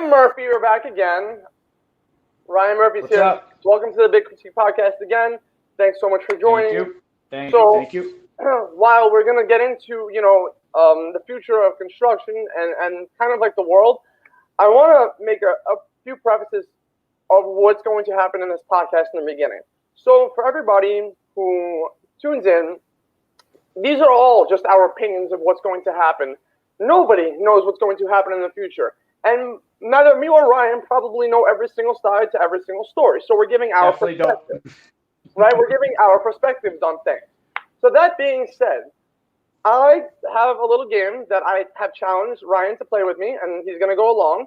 Ryan Murphy, we're back again. Ryan Murphy's What's here. up? Welcome to the BigCritique Podcast again. Thanks so much for joining. Thank you. While we're going to get into, the future of construction and kind of like the world, I want to make a few prefaces of what's going to happen in this podcast in the beginning. So for everybody who tunes in, these are all just our opinions of what's going to happen. Nobody knows what's going to happen in the future. And neither me or Ryan probably know every single side to every single story. So we're giving our perspective. Right? We're giving our perspectives on things. So that being said, I have a little game that I have challenged Ryan to play with me, and he's going to go along.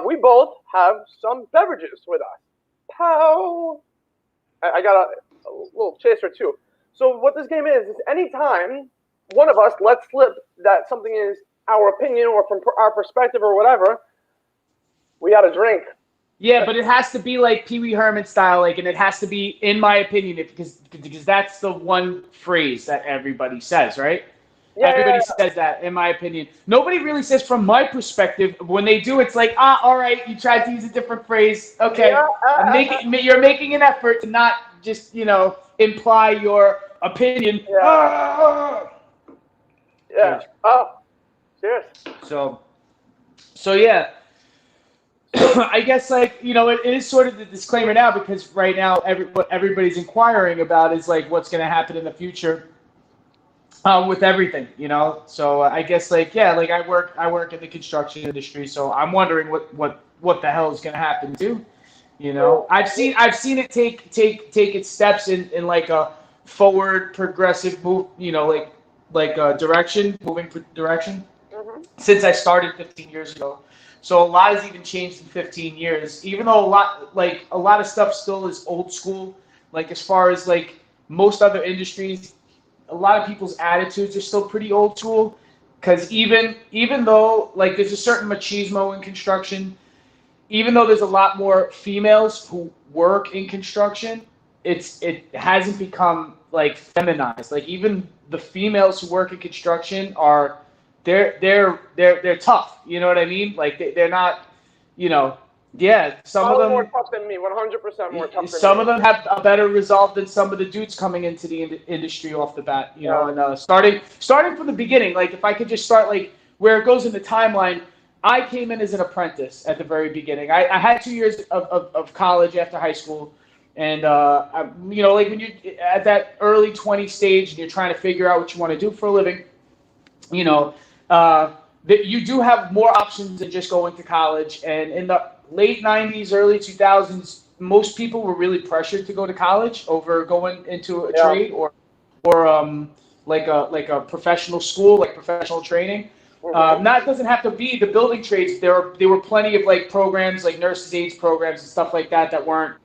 We both have some beverages with us. Pow! I got a little chaser too. So what this game is anytime one of us lets slip that something is our opinion or from our perspective or whatever, we got a drink. Yeah, but it has to be like Pee Wee Herman style, and it has to be, in my opinion, because that's the one phrase that everybody says, right? Yeah, everybody says that, in my opinion. Nobody really says, from my perspective. When they do, it's like, all right, you tried to use a different phrase. Okay, you're making an effort to not just, imply your opinion. Yeah. Yeah. Oh, cheers. So yeah. I guess, it is sort of the disclaimer now, because right now what everybody's inquiring about is what's going to happen in the future with everything, So I guess I work in the construction industry, so I'm wondering what the hell is going to happen too. I've seen it take its steps in a forward progressive move, moving direction since I started 15 years ago. So a lot has even changed in 15 years. Even though a lot of stuff still is old school, as far as most other industries, a lot of people's attitudes are still pretty old school. Because even though there's a certain machismo in construction, even though there's a lot more females who work in construction, it hasn't become feminized. Even the females who work in construction are. They're tough. You know what I mean? They're not, yeah. Some of them more tough than me. 100% more tough than me. Some of them have a better resolve than some of the dudes coming into the industry off the bat. You know, and starting from the beginning. If I could just start where it goes in the timeline. I came in as an apprentice at the very beginning. I had 2 years of college after high school. And, when you're at that early 20 stage and you're trying to figure out what you want to do for a living, that you do have more options than just going to college. And in the late 90s, early 2000s, most people were really pressured to go to college over going into a trade or a professional school, professional training. That doesn't have to be the building trades. There were plenty of programs nurses' aides programs and stuff like that weren't,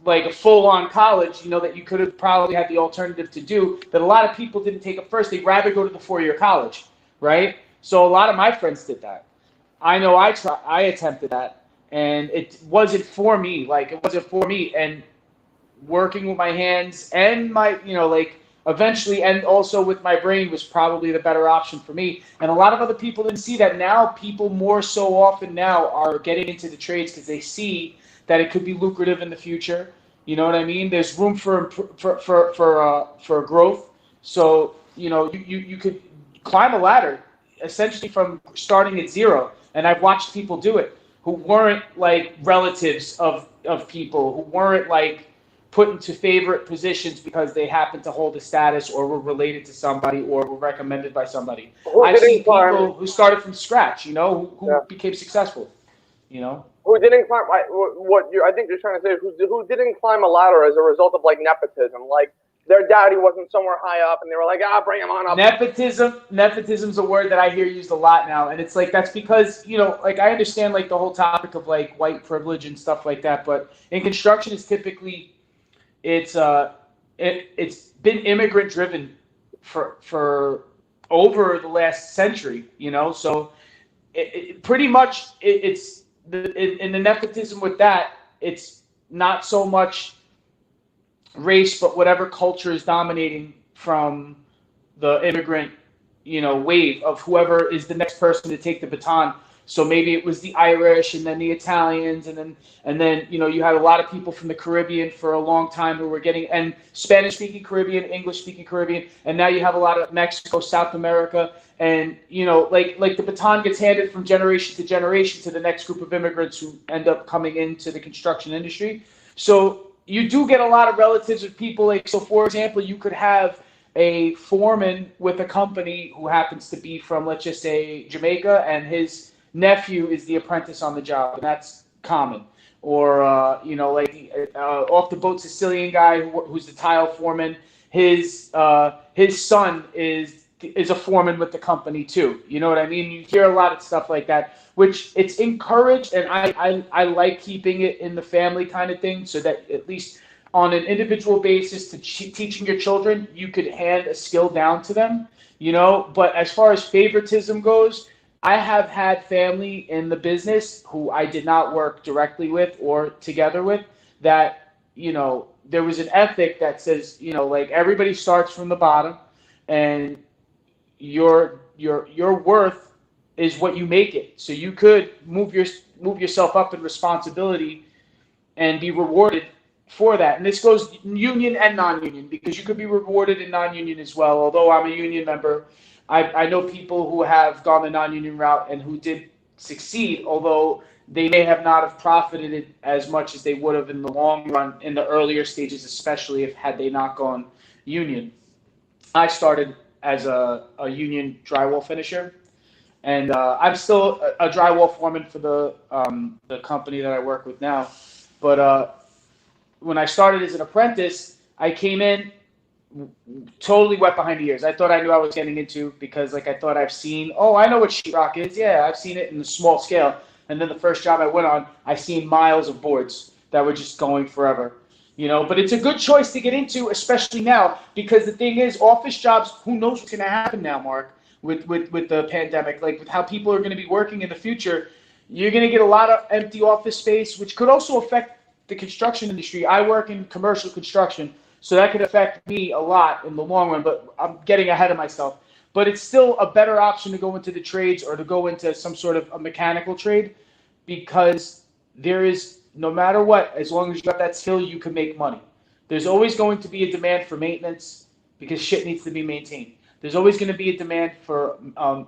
a full-on college, that you could have probably had the alternative to do, that a lot of people didn't take it first. They'd rather go to the 4-year college, right? So a lot of my friends did that. I know I attempted that, and it wasn't for me. And working with my hands and my, eventually, and also with my brain was probably the better option for me. And a lot of other people didn't see that. Now people more so often now are getting into the trades because they see that it could be lucrative in the future. You know what I mean? There's room for growth. So, you could climb a ladder essentially from starting at zero. And I've watched people do it who weren't relatives of people, who weren't put into favorite positions because they happened to hold a status or were related to somebody or were recommended by somebody. I've seen people who started from scratch, who became successful, Who didn't climb? I think you're trying to say who didn't climb a ladder as a result of nepotism, their daddy wasn't somewhere high up, and they were bring him on up. Nepotism's a word that I hear used a lot now, and it's that's because I understand the whole topic of white privilege and stuff like that, but in construction, it's typically it's been immigrant driven for over the last century, so pretty much it's. In the nepotism with that, it's not so much race, but whatever culture is dominating from the immigrant, wave of whoever is the next person to take the baton So maybe it was the Irish and then the Italians and then you had a lot of people from the Caribbean for a long time who were getting and Spanish speaking Caribbean, English speaking Caribbean, and now you have a lot of Mexico, South America, and like the baton gets handed from generation to generation to the next group of immigrants who end up coming into the construction industry. So you do get a lot of relatives of people for example, you could have a foreman with a company who happens to be from, let's just say, Jamaica, and his nephew is the apprentice on the job, and that's common. Or off the boat Sicilian guy who's the tile foreman. His son is a foreman with the company too. You know what I mean? You hear a lot of stuff like that, which it's encouraged, and I like keeping it in the family kind of thing, so that at least on an individual basis to teaching your children, you could hand a skill down to them, But as far as favoritism goes, I have had family in the business who I did not work directly with or together with that, there was an ethic that says, like everybody starts from the bottom and your worth is what you make it. So you could move yourself up in responsibility and be rewarded for that. And this goes union and non-union, because you could be rewarded in non-union as well. Although I'm a union member, I know people who have gone the non-union route and who did succeed, although they may have not have profited it as much as they would have in the long run in the earlier stages, especially had they not gone union. I started as a union drywall finisher, and I'm still a drywall foreman for the company that I work with now. But when I started as an apprentice, I came in totally wet behind the ears. I thought I knew I was getting into, because I thought I know what sheetrock is. Yeah, I've seen it in a small scale. And then the first job I went on, I seen miles of boards that were just going forever. But it's a good choice to get into, especially now, because the thing is, office jobs, who knows what's going to happen now, Mark, with the pandemic, with how people are going to be working in the future. You're going to get a lot of empty office space, which could also affect the construction industry. I work in commercial construction, so that could affect me a lot in the long run, but I'm getting ahead of myself. But it's still a better option to go into the trades or to go into some sort of a mechanical trade, because there is, no matter what, as long as you got that skill, you can make money. There's always going to be a demand for maintenance, because shit needs to be maintained. There's always going to be a demand for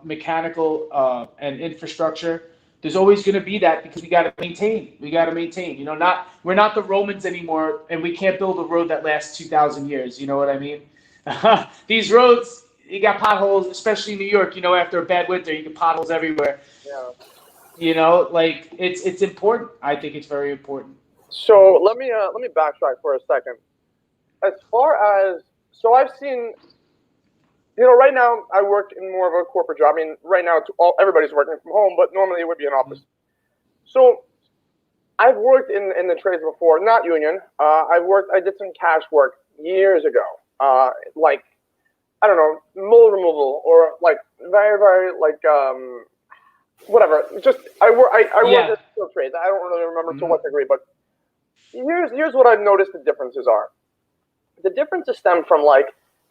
mechanical and infrastructure. There's always going to be that, because we got to maintain. We're not the Romans anymore, and we can't build a road that lasts 2,000 years. You know what I mean? These roads, you got potholes, especially in New York. After a bad winter, you get potholes everywhere. Yeah. It's important. I think it's very important. So let me backtrack for a second. As far as I've seen. Right now I work in more of a corporate job. I mean, right now everybody's working from home, but normally it would be an office. So I've worked in the trades before, not union. I did some cash work years ago, I don't know, mold removal, or very, very whatever. Just I work in steel trades. I don't really remember to what degree, but here's what I've noticed the differences are. The differences stem from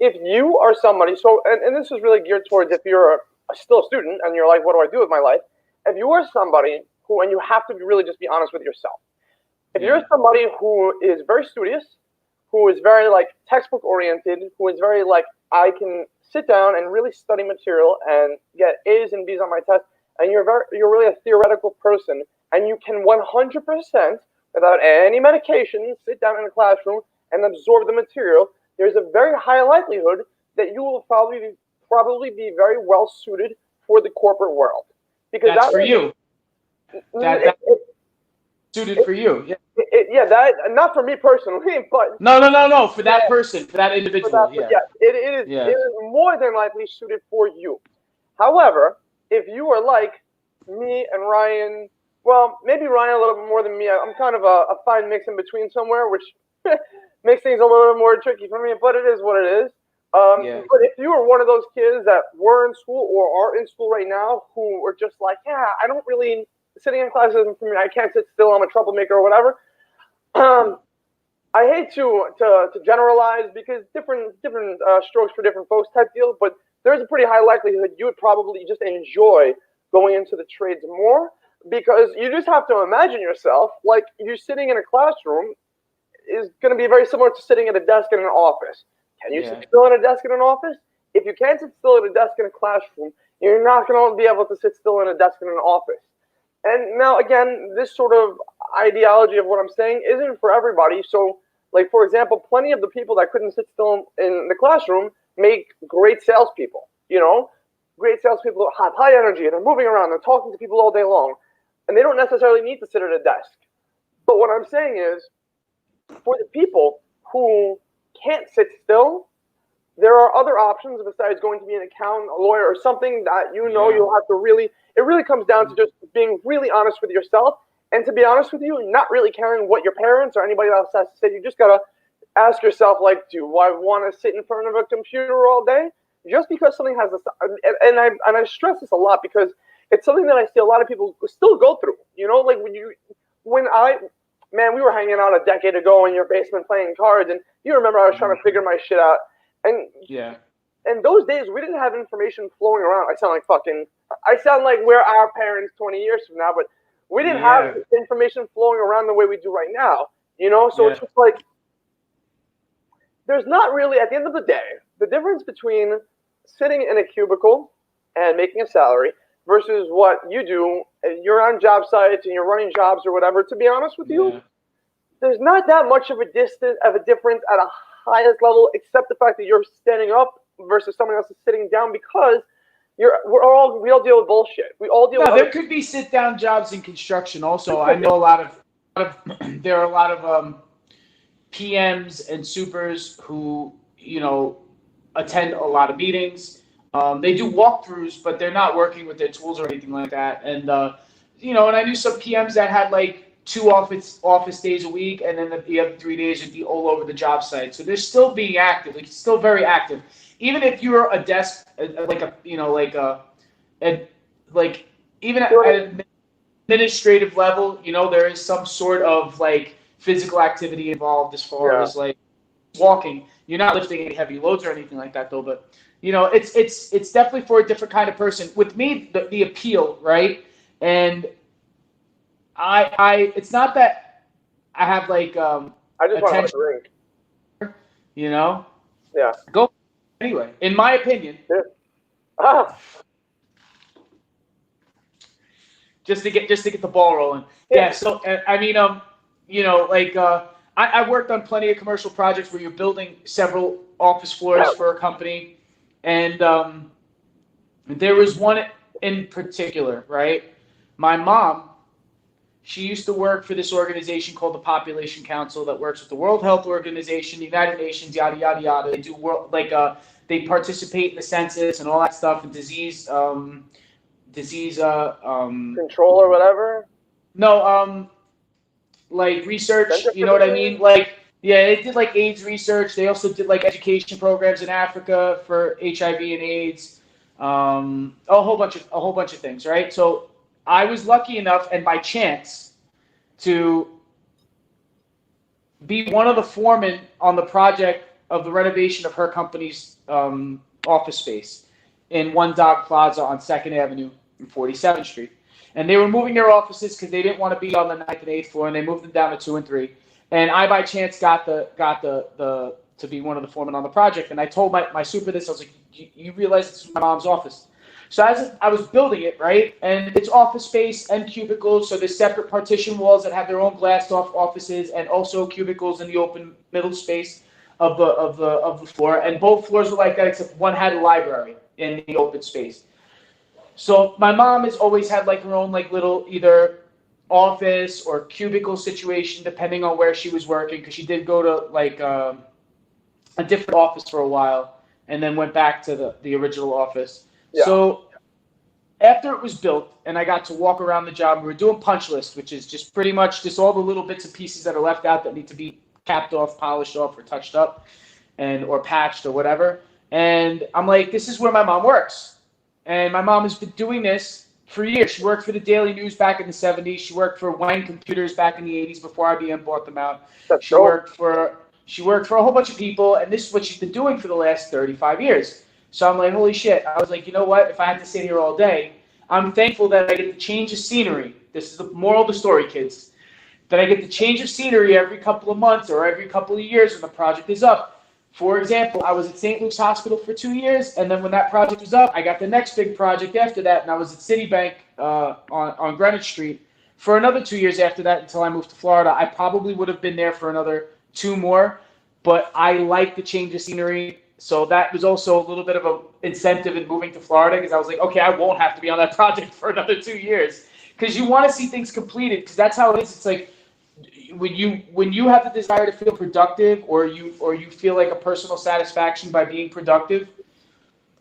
if you are somebody, and this is really geared towards if you're still a student and you're like, what do I do with my life? If you are somebody and you have to really just be honest with yourself. If you're somebody who is very studious, who is very textbook oriented, who is very I can sit down and really study material and get A's and B's on my test, and you're really a theoretical person, and you can 100% without any medication sit down in a classroom and absorb the material, there's a very high likelihood that you will probably be very well suited for the corporate world. Because that's for you. That's suited for you. Yeah. That not for me personally, but no. For that person, for that individual. It is more than likely suited for you. However, if you are like me and Ryan, well, maybe Ryan a little bit more than me. I'm kind of a fine mix in between somewhere, which makes things a little bit more tricky for me, but it is what it is. But if you are one of those kids that were in school or are in school right now who are just I don't really, sitting in class isn't for me, I can't sit still, I'm a troublemaker or whatever. I hate to generalize, because different strokes for different folks type deal, but there's a pretty high likelihood you would probably just enjoy going into the trades more, because you just have to imagine yourself, like, you're sitting in a classroom is going to be very similar to sitting at a desk in an office. Can you sit still at a desk in an office? If you can't sit still at a desk in a classroom, you're not going to be able to sit still in a desk in an office. And now, again, this sort of ideology of what I'm saying isn't for everybody. So, like, for example, plenty of the people that couldn't sit still in the classroom make great salespeople, you know? Great salespeople have high energy, and they're moving around, they're talking to people all day long, and they don't necessarily need to sit at a desk. But what I'm saying is, for the people who can't sit still, there are other options besides going to be an accountant, a lawyer, or something that you'll have to really, it really comes down to just being really honest with yourself. And to be honest with you, not really caring what your parents or anybody else has to say. You just got to ask yourself, like, do I want to sit in front of a computer all day? Just because something has and I stress this a lot because it's something that I see a lot of people still go through. You know, like we were hanging out a decade ago in your basement playing cards, and you remember I was trying to figure my shit out. And in those days, we didn't have information flowing around. I sound like we're our parents 20 years from now, but we didn't have information flowing around the way we do right now. You know, so it's just like, there's not really, at the end of the day, the difference between sitting in a cubicle and making a salary versus what you do. You're on job sites and you're running jobs or whatever. To be honest with you, there's not that much of a difference at a highest level, except the fact that you're standing up versus someone else is sitting down, because we all deal with bullshit. We all deal with there could be sit down jobs in construction also. I know there are a lot of PMs and supers who, you know, attend a lot of meetings. They do walkthroughs, but they're not working with their tools or anything like that. And you know, and I knew some PMs that had like 2 office days a week, and then the other 3 days would be all over the job site. So they're still being active, like still very active. Even if you're a desk, even at an administrative level, you know, there is some sort of like physical activity involved as far as like walking. You're not lifting any heavy loads or anything like that though, but you know, it's definitely for a different kind of person. With me, the appeal, right? And I it's not that I have like I just want to drink. You know? Yeah. Go anyway, in my opinion. Yeah. Just to get the ball rolling. Yeah, so I mean, you know, like I worked on plenty of commercial projects where you're building several office floors for a company, and there was one in particular, right? My mom, she used to work for this organization called the Population Council that works with the World Health Organization, the United Nations, yada yada yada. They do they participate in the census and all that stuff, and disease control or whatever. No, like research. You know what I mean? Like, yeah, they did like AIDS research. They also did like education programs in Africa for HIV and AIDS. A whole bunch of things, right? So I was lucky enough, and by chance, to be one of the foremen on the project of the renovation of her company's office space in One Dog Plaza on 2nd Avenue and 47th Street. And they were moving their offices because they didn't want to be on the 9th and 8th floor, and they moved them down to 2 and 3. And I, by chance, got the to be one of the foremen on the project. And I told my super this. I was like, you realize this is my mom's office? So as I was building it, right, and it's office space and cubicles, so there's separate partition walls that have their own glassed-off offices, and also cubicles in the open middle space of the floor. And both floors were like that, except one had a library in the open space. So my mom has always had like her own like little either office or cubicle situation, depending on where she was working, because she did go to like a different office for a while, and then went back to the original office. Yeah. So after it was built and I got to walk around the job, we were doing punch list, which is just pretty much just all the little bits and pieces that are left out that need to be capped off, polished off, or touched up, or patched or whatever. And I'm like, this is where my mom works. And my mom has been doing this for years. She worked for the Daily News back in the 70s. She worked for Wang Computers back in the 80s before IBM bought them out. She worked for a whole bunch of people, and this is what she's been doing for the last 35 years. So I'm like, holy shit. I was like, you know what? If I had to sit here all day, I'm thankful that I get to change the scenery. This is the moral of the story, kids. That I get to change of scenery every couple of months or every couple of years when the project is up. For example, I was at St. Luke's Hospital for 2 years, and then when that project was up, I got the next big project after that, and I was at Citibank on Greenwich Street for another 2 years after that until I moved to Florida. I probably would have been there for another 2 more, but I like the change of scenery. So that was also a little bit of an incentive in moving to Florida because I was like, okay, I won't have to be on that project for another 2 years because you want to see things completed because that's how it is. It's like when you have the desire to feel productive or you feel like a personal satisfaction by being productive,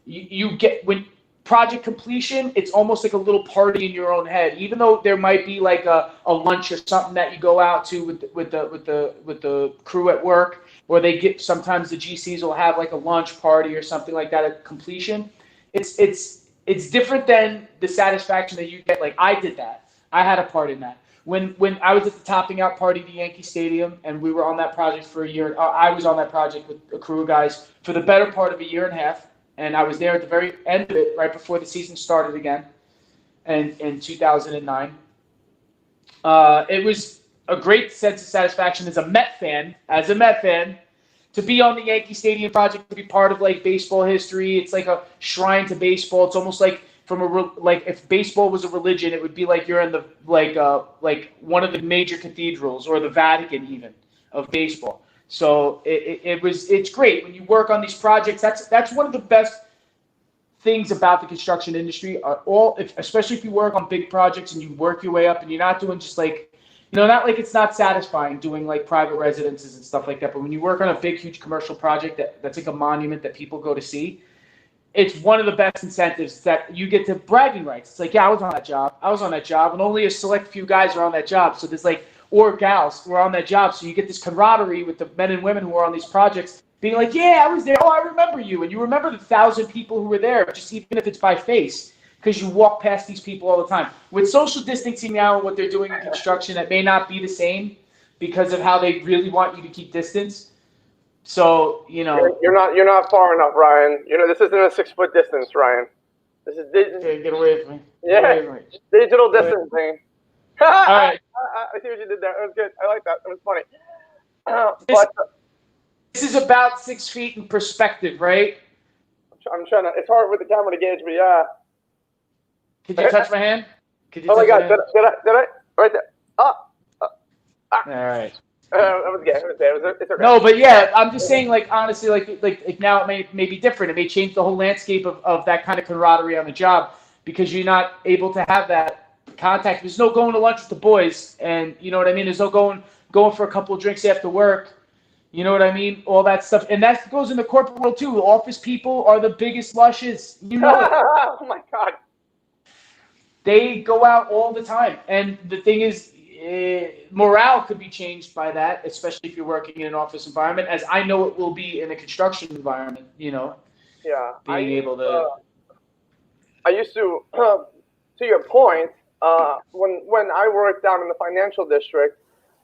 you get when project completion, it's almost like a little party in your own head. Even though there might be like a lunch or something that you go out to with the crew at work. Or they get sometimes the GCs will have like a lunch party or something like that at completion. It's different than the satisfaction that you get. Like I did that. I had a part in that. When I was at the topping out party at the Yankee Stadium and we were on that project for a year. I was on that project with a crew of guys for the better part of a year and a half. And I was there at the very end of it, right before the season started again, and in 2009. It was a great sense of satisfaction as a Met fan, to be on the Yankee Stadium project, to be part of like baseball history. It's like a shrine to baseball. It's almost like like if baseball was a religion, it would be like you're in the like one of the major cathedrals or the Vatican even of baseball. So it's great when you work on these projects. That's one of the best things about the construction industry. Especially if you work on big projects and you work your way up and you're not doing just like. Not like it's not satisfying doing like private residences and stuff like that, but when you work on a big, huge commercial project that's like a monument that people go to see, it's one of the best incentives that you get to bragging rights. It's like, yeah, I was on that job, and only a select few guys are on that job. So there's like, or gals who are on that job. So you get this camaraderie with the men and women who are on these projects being like, yeah, I was there. Oh, I remember you. And you remember the 1,000 people who were there, just even if it's by face. Because you walk past these people all the time. With social distancing now and what they're doing in construction, that may not be the same because of how they really want you to keep distance. So, you're not far enough, Ryan. This isn't a 6-foot distance, Ryan. This is get away from me. Digital distancing. All right. I see what you did there. It was good. I like that. It was funny. This is about 6 feet in perspective, right? I'm trying to. It's hard with the camera to gauge, but yeah. Could you touch my hand? Oh my God! Did I? Right there. All right. That was good. It's okay. No, but yeah, I'm just saying, like honestly, like now it may be different. It may change the whole landscape of that kind of camaraderie on the job because you're not able to have that contact. There's no going to lunch with the boys, and you know what I mean. There's no going for a couple of drinks after work. You know what I mean? All that stuff, and that goes in the corporate world too. Office people are the biggest lushes. Oh my God. They go out all the time. And the thing is, morale could be changed by that, especially if you're working in an office environment, as I know it will be in a construction environment, Yeah. Being able to... I used to your point, when I worked down in the financial district,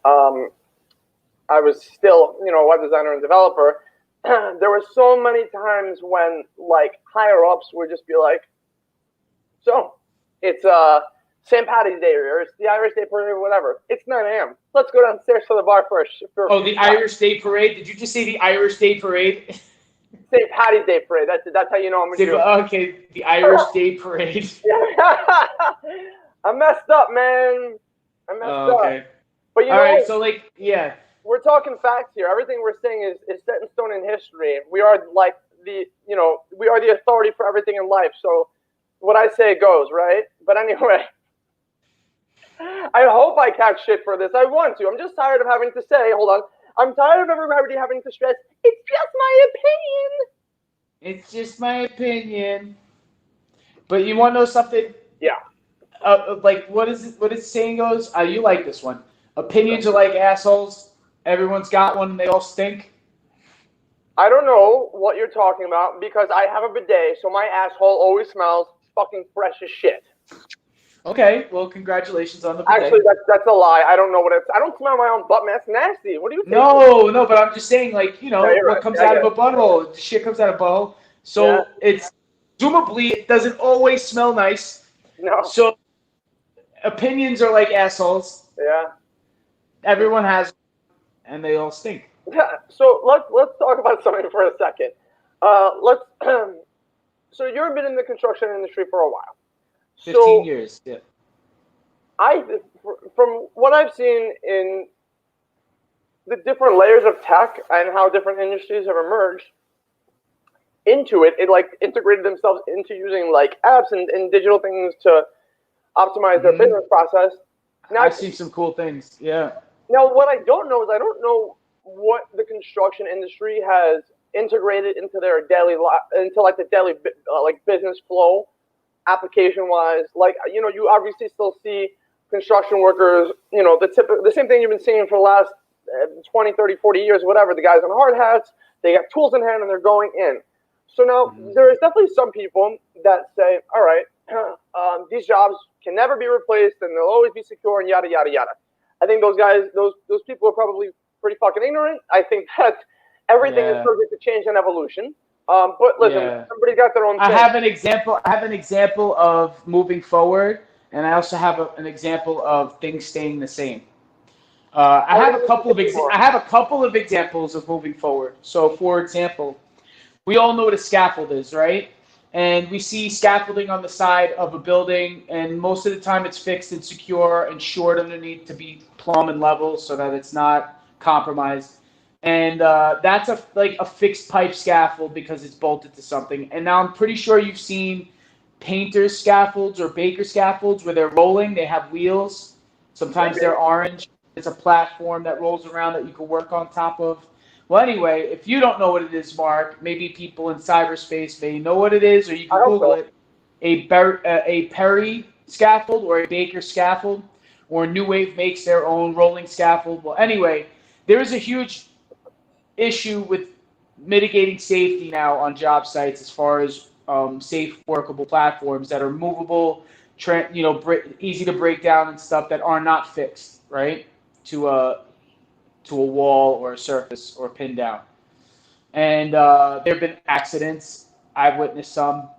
I was still, web designer and developer. There were so many times when, like, higher-ups would just be like, so... It's St. Patty's Day, or it's the Irish Day Parade, or whatever. It's 9 a.m. Let's go downstairs to the bar first. The Irish Day Parade? Did you just say the Irish Day Parade? St. Patty's Day Parade. That's how you know I'm a Jew. Okay, the Irish Day Parade. I messed up, man. Okay. Up. But all right, so yeah. We're talking facts here. Everything we're saying is set in stone in history. We are like we are the authority for everything in life. So what I say goes, right? But anyway, I hope I catch shit for this. I want to. I'm just tired of having to say, hold on. I'm tired of everybody having to stress, it's just my opinion. It's just my opinion. But you want to know something? Yeah. Like, what is saying goes? You like this one. Opinions are like assholes. Everyone's got one and they all stink. I don't know what you're talking about because I have a bidet, so my asshole always smells fucking fresh as shit. Okay, well, congratulations on the bidet. Actually, that's a lie. I don't know what it's. I don't smell my own butt, man. That's nasty. What do you think? No, but I'm just saying, like, what right. comes out of a butthole, shit comes out of a butthole. So it's presumably it doesn't always smell nice. No. So opinions are like assholes. Yeah. Everyone has, and they all stink. Yeah. So let's talk about something for a second. Let's. So you've been in the construction industry for a while. 15 years. Yeah. From what I've seen in the different layers of tech and how different industries have emerged into it, it like integrated themselves into using like apps and digital things to optimize their business process. Now, I've seen some cool things. Yeah. Now, what I don't know is I don't know what the construction industry has integrated into their into like the daily like business flow, application wise. Like you obviously still see construction workers. The same thing you've been seeing for the last 20, 30, 40 years, whatever. The guys in hard hats, they got tools in hand and they're going in. So now there is definitely some people that say, all right, these jobs can never be replaced and they'll always be secure and yada, yada, yada. I think those guys, those people are probably pretty fucking ignorant. I think that everything is subject to change and evolution. But listen, everybody's got their own thing. I have an example of moving forward, and I also have an example of things staying the same. I have a couple of examples of moving forward. So, for example, we all know what a scaffold is, right? And we see scaffolding on the side of a building, and most of the time it's fixed and secure and shored underneath to be plumb and level so that it's not compromised. And that's a fixed pipe scaffold because it's bolted to something. And now I'm pretty sure you've seen painter's scaffolds or baker scaffolds where they're rolling. They have wheels. Sometimes they're orange. It's a platform that rolls around that you can work on top of. Well, anyway, if you don't know what it is, Mark, maybe people in cyberspace may know what it is, or you can Google it. A Perry scaffold or a Baker scaffold, or New Wave makes their own rolling scaffold. Well, anyway, there is a huge issue with mitigating safety now on job sites as far as safe, workable platforms that are movable, easy to break down and stuff that are not fixed, right, to a wall or a surface or pinned down. And there have been accidents. I've witnessed some.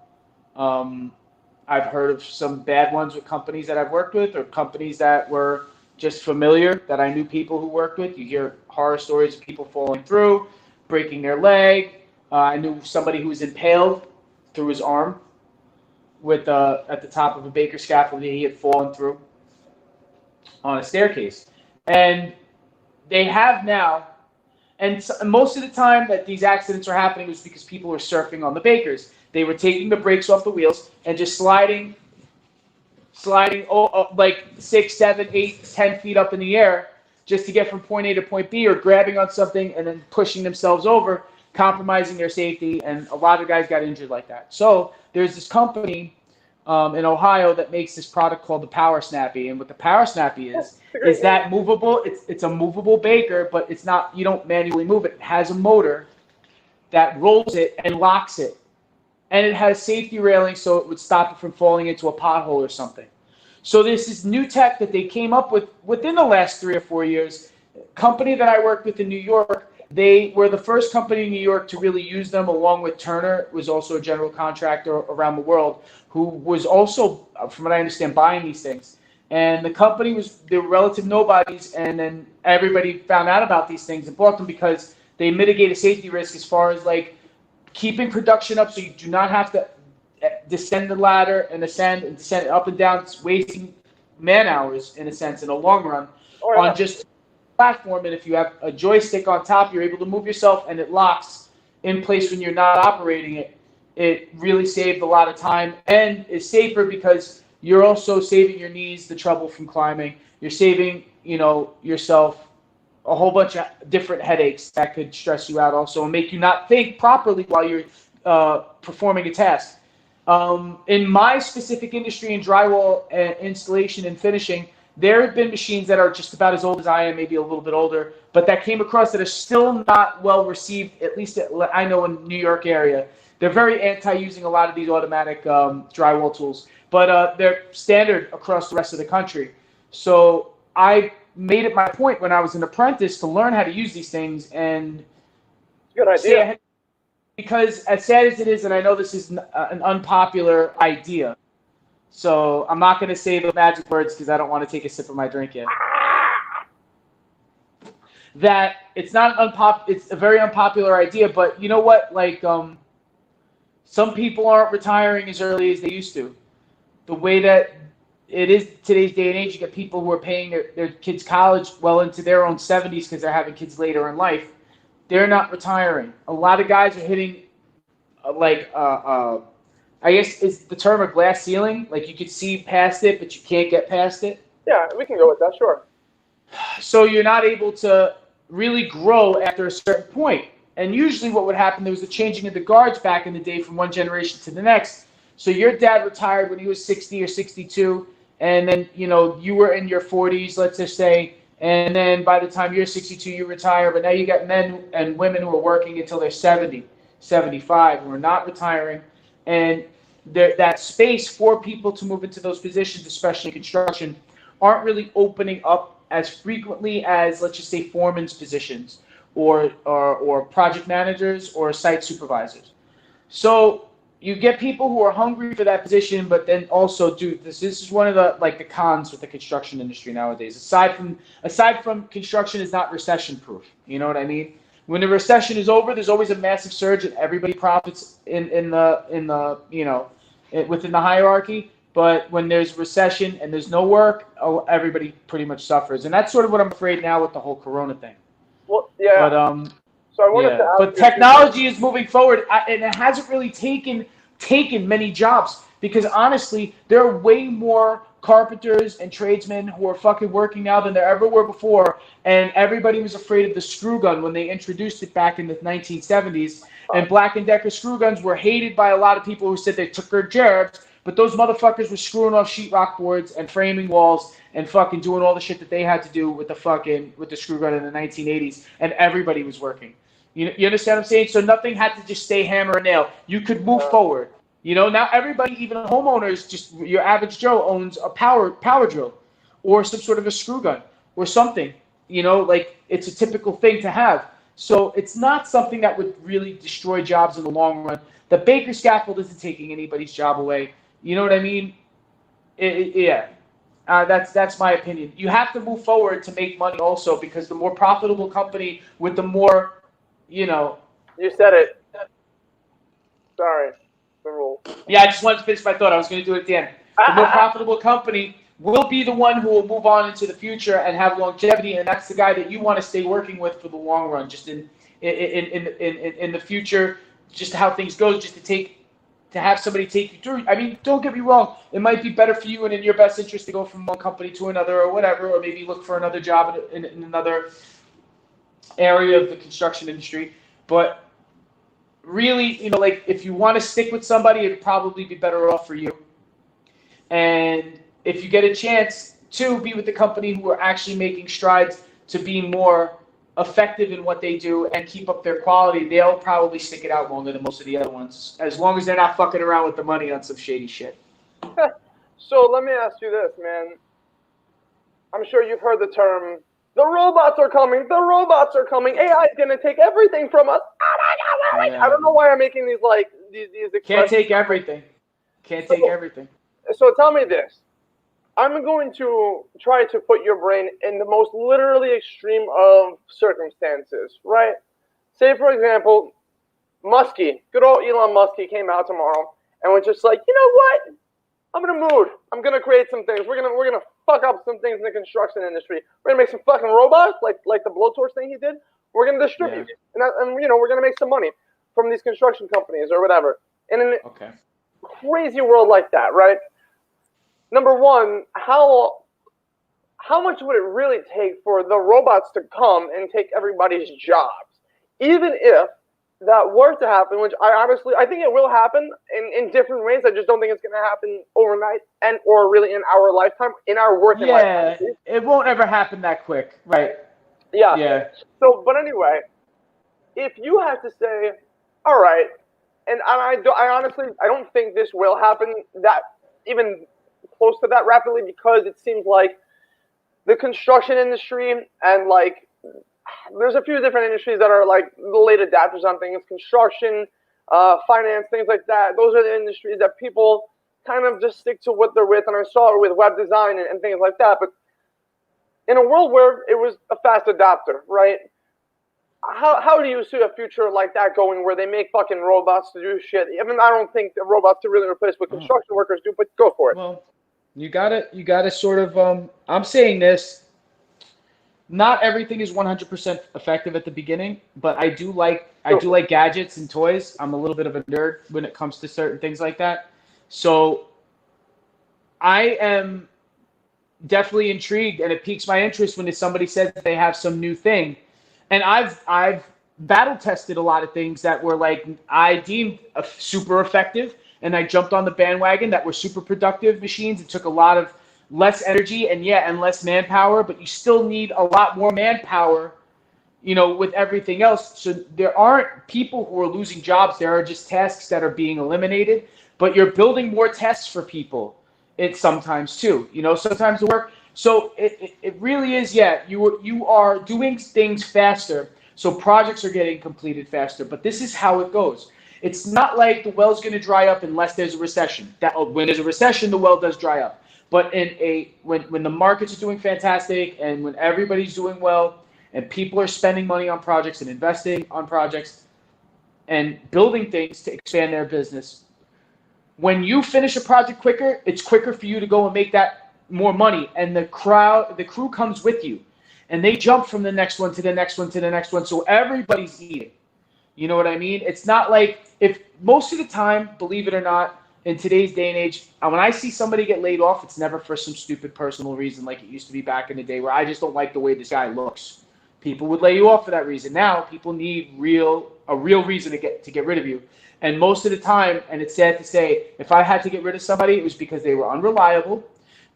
I've heard of some bad ones with companies that I've worked with or companies that were just familiar that I knew people who worked with. You hear horror stories of people falling through, breaking their leg. I knew somebody who was impaled through his arm with at the top of a baker scaffold that he had fallen through on a staircase. And they have now, and most of the time that these accidents are happening was because people were surfing on the bakers. They were taking the brakes off the wheels and just sliding like 6, 7, 8, 10 feet up in the air just to get from point A to point B, or grabbing on something and then pushing themselves over, compromising their safety, and a lot of guys got injured like that. So there's this company in Ohio that makes this product called the Power Snappy, and what the Power Snappy is that movable. It's a movable baker, but it's not. You don't manually move it. It has a motor that rolls it and locks it, and it has safety railings so it would stop it from falling into a pothole or something. So this is new tech that they came up with within the last 3 or 4 years. Company that I worked with in New York, they were the first company in New York to really use them, along with Turner, was also a general contractor around the world, who was also, from what I understand, buying these things. And the company they were relative nobodies, and then everybody found out about these things and bought them because they mitigate a safety risk as far as like keeping production up so you do not have to descend the ladder and descend up and down, wasting man hours in a sense in the long run on just platform. And if you have a joystick on top, you're able to move yourself and it locks in place when you're not operating it. It really saved a lot of time and is safer because you're also saving your knees the trouble from climbing. You're saving, yourself a whole bunch of different headaches that could stress you out also and make you not think properly while you're performing a task. In my specific industry in drywall installation and finishing, there have been machines that are just about as old as I am, maybe a little bit older, but that came across that are still not well received, at least I know in New York area. They're very anti-using a lot of these automatic drywall tools, but they're standard across the rest of the country. So I made it my point when I was an apprentice to learn how to use these things and good idea. Because as sad as it is, and I know this is an unpopular idea, So I'm not going to say the magic words because I don't want to take a sip of my drink yet. That it's it's a very unpopular idea, but you know what? Like, some people aren't retiring as early as they used to. The way that it is today's day and age, you get people who are paying their kids college well into their own 70s because they're having kids later in life. They're not retiring. A lot of guys are hitting, I guess is the term a glass ceiling. Like you could see past it, but you can't get past it. Yeah, we can go with that, sure. So you're not able to really grow after a certain point. And usually what would happen, there was a changing of the guards back in the day from one generation to the next. So your dad retired when he was 60 or 62, and then, you were in your 40s, let's just say, and then by the time you're 62, you retire, but now you got men and women who are working until they're 70, 75, who are not retiring, and that space for people to move into those positions, especially construction, aren't really opening up as frequently as, let's just say, foreman's positions or project managers or site supervisors. So you get people who are hungry for that position, but then also, dude, this is one of the cons with the construction industry nowadays. Aside from construction is not recession proof. You know what I mean? When the recession is over, there's always a massive surge and everybody profits within the hierarchy. But when there's recession and there's no work, everybody pretty much suffers. And that's sort of what I'm afraid now with the whole Corona thing. Well, yeah. But so I wanted to ask but technology is moving forward, and it hasn't really taken many jobs, because honestly, there are way more carpenters and tradesmen who are fucking working now than there ever were before. And everybody was afraid of the screw gun when they introduced it back in the 1970s. And Black & Decker screw guns were hated by a lot of people who said they took their jobs. But those motherfuckers were screwing off sheetrock boards and framing walls and fucking doing all the shit that they had to do with the screw gun in the 1980s, and everybody was working. You understand what I'm saying? So nothing had to just stay hammer and nail. You could move forward. Now everybody, even homeowners, just your average Joe owns a power drill or some sort of a screw gun or something. It's a typical thing to have. So it's not something that would really destroy jobs in the long run. The Baker scaffold isn't taking anybody's job away. You know what I mean? That's my opinion. You have to move forward to make money also, because the more profitable company with the more, You said it. Sorry. The rule. Yeah, I just wanted to finish my thought. I was going to do it at the end. The more profitable company will be the one who will move on into the future and have longevity, and that's the guy that you want to stay working with for the long run, just in the future, just how things go, just to have somebody take you through. I mean, don't get me wrong. It might be better for you and in your best interest to go from one company to another or whatever, or maybe look for another job in another area of the construction industry. But really, if you want to stick with somebody, it'd probably be better off for you. And if you get a chance to be with the company who are actually making strides to be more effective in what they do and keep up their quality, they'll probably stick it out longer than most of the other ones, as long as they're not fucking around with the money on some shady shit. So let me ask you this, man. I'm sure you've heard the term, the robots are coming, AI is going to take everything from us. Oh my God. Yeah. I don't know why I'm making these expressions. Can't take everything. So tell me this. I'm going to try to put your brain in the most literally extreme of circumstances, right? Say, for example, Muskie, good old Elon Muskie came out tomorrow and was just like, you know what? I'm in a mood. I'm going to create some things. We're gonna fuck up some things in the construction industry. We're going to make some fucking robots, like the blowtorch thing he did. We're going to distribute. Yeah. And we're going to make some money from these construction companies or whatever. And in a crazy world like that, right? Number one, how much would it really take for the robots to come and take everybody's jobs? Even if that were to happen, which I think it will happen in different ways. I just don't think it's going to happen overnight or really in our lifetime, in our working lifetime. Yeah, it won't ever happen that quick, right? Yeah. So, but anyway, if you had to say, all right, and I honestly, I don't think this will happen that even close to that rapidly, because it seems like the construction industry and there's a few different industries that are the late adapters on things, construction, finance, things like that. Those are the industries that people kind of just stick to what they're with, and I saw it with web design and things like that. But in a world where it was a fast adopter, right? How do you see a future like that going, where they make fucking robots to do shit? I mean, I don't think the robots to really replace what construction workers do, but go for it. Well, you gotta sort of. I'm saying this. Not everything is 100% effective at the beginning, but I do like gadgets and toys. I'm a little bit of a nerd when it comes to certain things like that. So I am definitely intrigued, and it piques my interest when somebody says that they have some new thing. And I've battle tested a lot of things that were like I deemed super effective, and I jumped on the bandwagon that were super productive machines. It took a lot of less energy and less manpower, but you still need a lot more manpower, with everything else. So there aren't people who are losing jobs. There are just tasks that are being eliminated, but you're building more tests for people. It's sometimes too, sometimes the work. So it really is, you are doing things faster. So projects are getting completed faster, but this is how it goes. It's not like the well's going to dry up unless there's a recession. When there's a recession, the well does dry up. But when the markets are doing fantastic and when everybody's doing well and people are spending money on projects and investing on projects and building things to expand their business, when you finish a project quicker, it's quicker for you to go and make that more money. And the crew comes with you, and they jump from the next one to the next one to the next one. So everybody's eating. You know what I mean? It's not like if most of the time, believe it or not, in today's day and age, when I see somebody get laid off, it's never for some stupid personal reason like it used to be back in the day where I just don't like the way this guy looks. People would lay you off for that reason. Now people need a real reason to get rid of you. And most of the time, and it's sad to say, if I had to get rid of somebody, it was because they were unreliable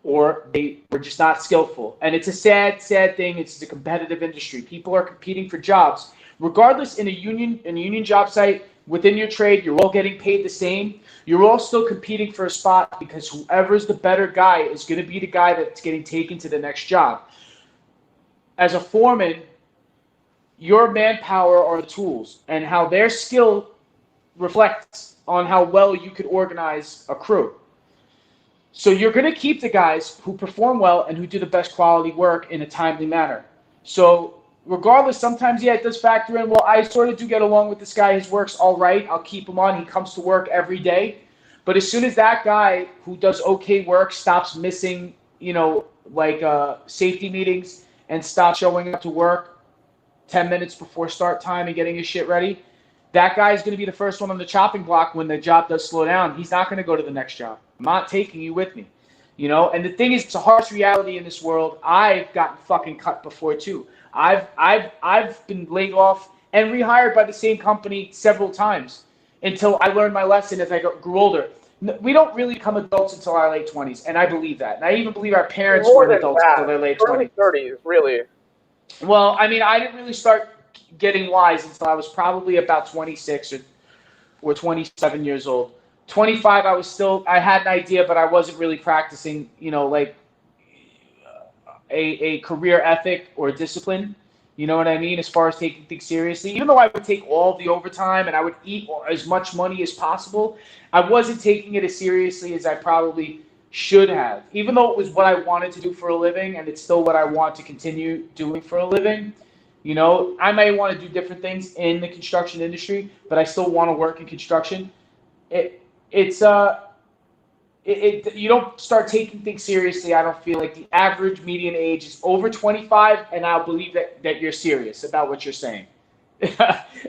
or they were just not skillful. And it's a sad thing. It's a competitive industry. People are competing for jobs. Regardless, in a union job site, within your trade, you're all getting paid the same. You're all still competing for a spot because whoever's the better guy is going to be the guy that's getting taken to the next job. As a foreman, your manpower are the tools, and how their skill reflects on how well you could organize a crew. So you're going to keep the guys who perform well and who do the best quality work in a timely manner. So regardless, sometimes, it does factor in, well, I sort of do get along with this guy. His work's all right. I'll keep him on. He comes to work every day. But as soon as that guy who does okay work stops missing, safety meetings and stops showing up to work 10 minutes before start time and getting his shit ready, that guy is going to be the first one on the chopping block when the job does slow down. He's not going to go to the next job. I'm not taking you with me, And the thing is, it's a harsh reality in this world. I've gotten fucking cut before too. I've been laid off and rehired by the same company several times until I learned my lesson as I grew older. We don't really become adults until our late 20s, and I believe that. And I even believe our parents weren't adults until their late 20s. 30s, really. Well, I mean, I didn't really start getting wise until I was probably about 26 or 27 years old. 25, I had an idea, but I wasn't really practicing, a career ethic or discipline, you know what I mean, as far as taking things seriously. Even though I would take all the overtime and I would eat as much money as possible, I wasn't taking it as seriously as I probably should have. Even though it was what I wanted to do for a living, and it's still what I want to continue doing for a living, I may want to do different things in the construction industry, but I still want to work in construction. You don't start taking things seriously. I don't feel like the average median age is over 25, and I'll believe that you're serious about what you're saying.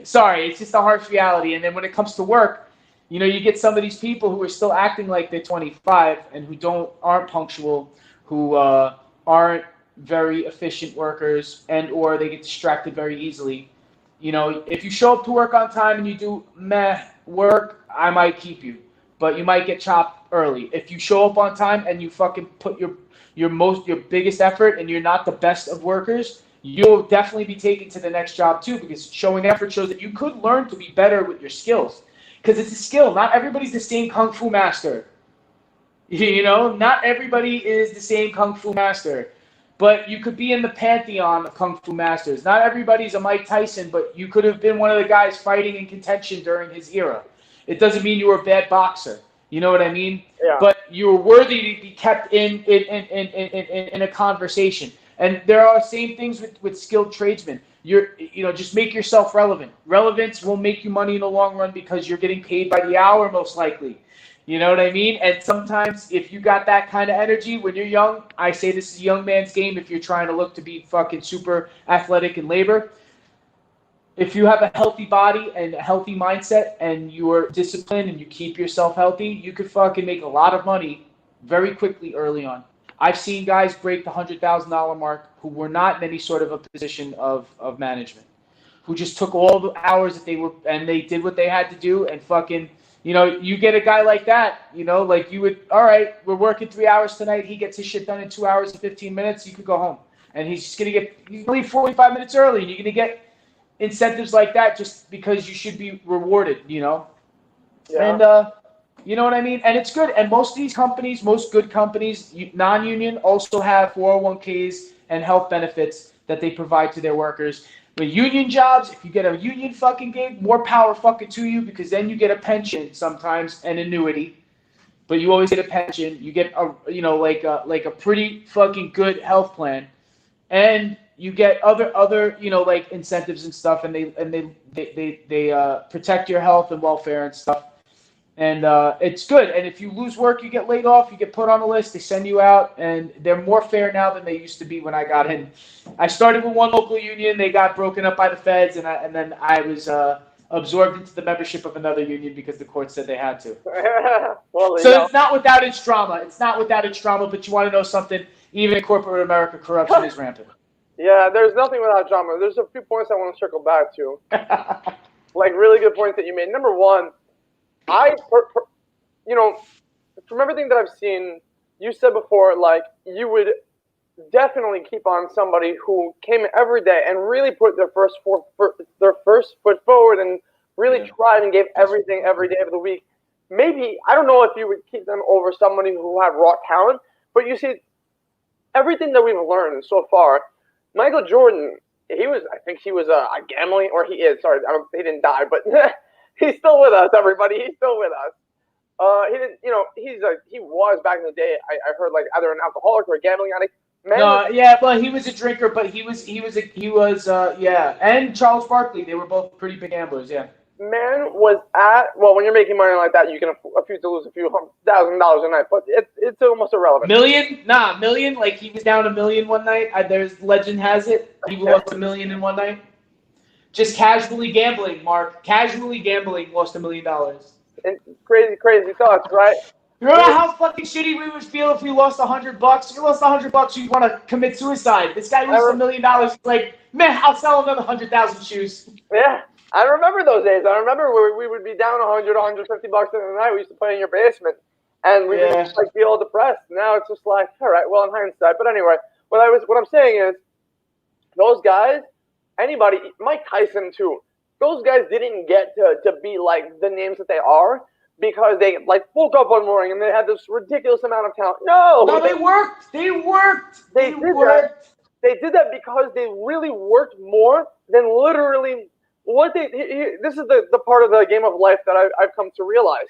Sorry, it's just a harsh reality. And then when it comes to work, you get some of these people who are still acting like they're 25 and who aren't punctual, who aren't very efficient workers, and or they get distracted very easily. If you show up to work on time and you do meh work, I might keep you. But you might get chopped early. If you show up on time and you fucking put your biggest effort and you're not the best of workers, you'll definitely be taken to the next job too, because showing effort shows that you could learn to be better with your skills. Because it's a skill. Not everybody's the same Kung Fu master. Not everybody is the same Kung Fu master. But you could be in the pantheon of Kung Fu masters. Not everybody's a Mike Tyson, but you could have been one of the guys fighting in contention during his era. It doesn't mean you were a bad boxer. You know what I mean? Yeah. But you're worthy to be kept in a conversation. And there are same things with skilled tradesmen. Just make yourself relevant. Relevance will make you money in the long run because you're getting paid by the hour most likely. You know what I mean? And sometimes if you got that kind of energy when you're young, I say this is a young man's game if you're trying to look to be fucking super athletic in labor. If you have a healthy body and a healthy mindset and you're disciplined and you keep yourself healthy, you could fucking make a lot of money very quickly early on. I've seen guys break the $100,000 mark who were not in any sort of a position of management, who just took all the hours that they were and they did what they had to do and fucking, you get a guy like that, like you would, all right, we're working 3 hours tonight. He gets his shit done in 2 hours and 15 minutes. You could go home. And he's going to leave 45 minutes early and you're going to get incentives like that just because you should be rewarded, Yeah. And you know what I mean? And it's good. And most of these companies, most good companies, non-union, also have 401ks and health benefits that they provide to their workers. With union jobs, if you get a union fucking gig, more power fucking to you because then you get a pension sometimes, an annuity. But you always get a pension. You get like a pretty fucking good health plan. And you get other like incentives and stuff, and they protect your health and welfare and stuff, and it's good. And if you lose work, you get laid off, you get put on a list, they send you out, and they're more fair now than they used to be when I got in. I started with one local union, they got broken up by the feds, and then I was absorbed into the membership of another union because the court said they had to. Well, so it's not without its drama. It's not without its drama, but you want to know something? Even in corporate America, corruption is rampant. Yeah, there's nothing without drama. There's a few points I want to circle back to. Like, really good points that you made. Number one, from everything that I've seen, you said before, like, you would definitely keep on somebody who came every day and really put their first foot forward and really tried and gave everything every day of the week. Maybe, I don't know if you would keep them over somebody who had raw talent, but you see, everything that we've learned so far, Michael Jordan, I think he was gambling, or he is, sorry, he didn't die, but he's still with us, everybody, he's still with us. He didn't, he was back in the day, I heard, like, either an alcoholic or a gambling addict. Well, he was a drinker, but he was, and Charles Barkley, they were both pretty big gamblers, yeah. Man was when you're making money like that, you can afford to lose a few $1,000s a night, but it's almost irrelevant. Million? Like he was down $1 million one night. There's legend has it he lost $1 million in one night. Just casually gambling, Mark. Casually gambling, lost $1 million. And crazy thoughts, right? You remember how fucking shitty we would feel if we lost $100? If you lost $100, you'd want to commit suicide. This guy lost $1 million. Like, man, I'll sell another 100,000 shoes. Yeah. I remember those days. I remember where we would be down $100, $150 in the night. We used to play in your basement, and we would just like be all depressed. Now it's just like, all right, well, in hindsight. But anyway, what I'm saying is, those guys, anybody, Mike Tyson too. Those guys didn't get to be like the names that they are because they like woke up one morning and they had this ridiculous amount of talent. No, they worked. They worked. They did that because they really worked more than literally. This is the part of the game of life that I've come to realize.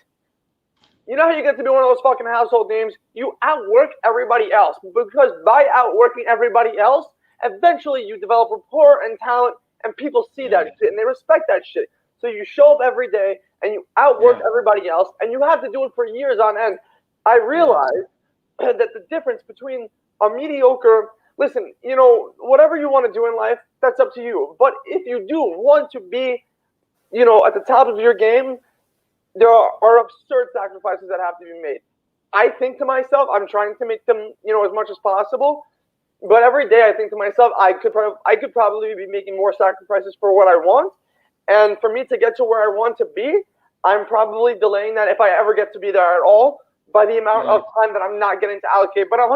You know how you get to be one of those fucking household names? You outwork everybody else. Because by outworking everybody else, eventually you develop rapport and talent, and people see that shit, and they respect that shit. So you show up every day, and you outwork everybody else, and you have to do it for years on end. I realize that the difference between a mediocre... Listen, whatever you want to do in life, that's up to you. But if you do want to be, at the top of your game, there are absurd sacrifices that have to be made. I think to myself, I'm trying to make them, as much as possible. But every day I think to myself, I could probably be making more sacrifices for what I want. And for me to get to where I want to be, I'm probably delaying that if I ever get to be there at all by the amount of time that I'm not getting to allocate. But I'm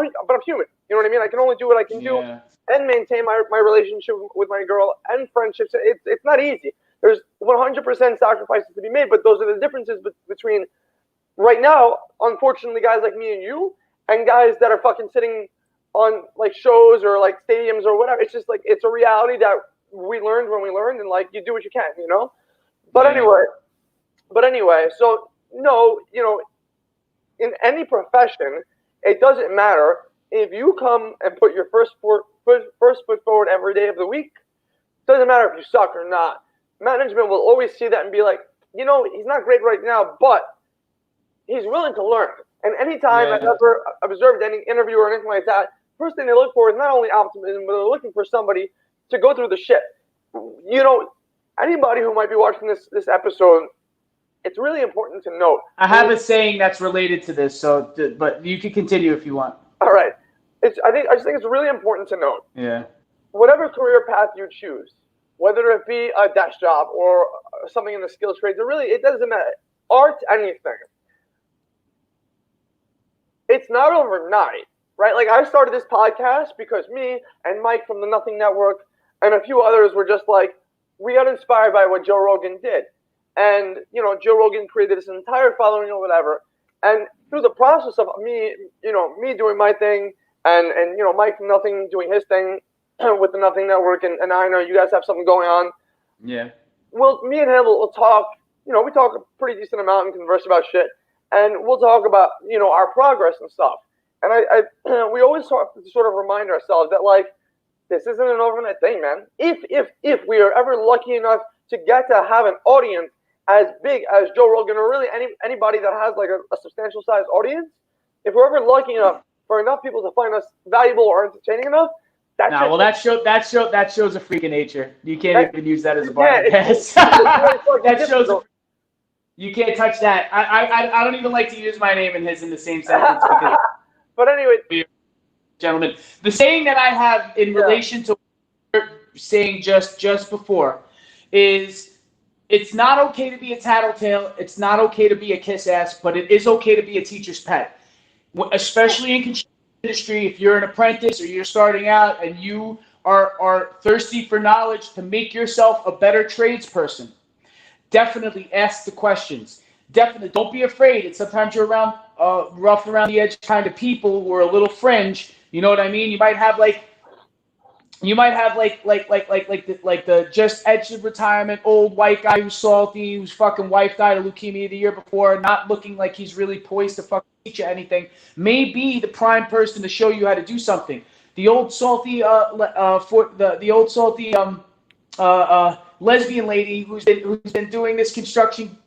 human. You know what I mean? I can only do what I can do and maintain my relationship with my girl and friendships. It's not easy. There's 100% sacrifices to be made, but those are the differences between right now, unfortunately, guys like me and you, and guys that are fucking sitting on like shows or like stadiums or whatever. It's just like it's a reality that we learned when we learned, and like you do what you can, But anyway, so no, in any profession, it doesn't matter if you come and put your first foot forward every day of the week. Doesn't matter if you suck or not. Management will always see that and be like, you know, he's not great right now, but he's willing to learn. And anytime I've ever observed any interview or anything like that, first thing they look for is not only optimism, but they're looking for somebody to go through the shit. You know, anybody who might be watching this episode, it's really important to note. I have a saying that's related to this, but you can continue if you want. All right. I just think it's really important to note. Yeah. Whatever career path you choose, whether it be a desk job or something in the skill trades, it doesn't matter. Art, anything. It's not overnight, right? Like, I started this podcast because me and Mike from the Nothing Network and a few others were just like, we got inspired by what Joe Rogan did. And, you know, Joe Rogan created this entire following or whatever. And through the process of me doing my thing and you know, Mike from Nothing doing his thing with the Nothing Network, and I know you guys have something going on. Yeah. Well, me and him will talk, you know, we talk a pretty decent amount and converse about shit. And we'll talk about, you know, our progress and stuff. And we always sort of remind ourselves that, like, this isn't an overnight thing, man. If we are ever lucky enough to get to have an audience as big as Joe Rogan, or really anybody that has like a substantial size audience, if we're ever lucky enough for enough people to find us valuable or entertaining enough, that shows a freak of nature. You can't even use that as a podcast. That shows. You can't touch that. I don't even like to use my name and his in the same sentence. But anyway, gentlemen, the saying that I have in relation to what you're saying just before is, it's not okay to be a tattletale. It's not okay to be a kiss ass, but it is okay to be a teacher's pet. Especially in construction industry, if you're an apprentice or you're starting out and you are thirsty for knowledge to make yourself a better tradesperson, definitely ask the questions. Definitely don't be afraid. And sometimes you're around rough around the edge kind of people who are a little fringe. You know what I mean? You might have the just edge of retirement old white guy who's salty, whose fucking wife died of leukemia the year before, not looking like he's really poised to fucking teach you anything. May be the prime person to show you how to do something. The old salty lesbian lady who's been doing this construction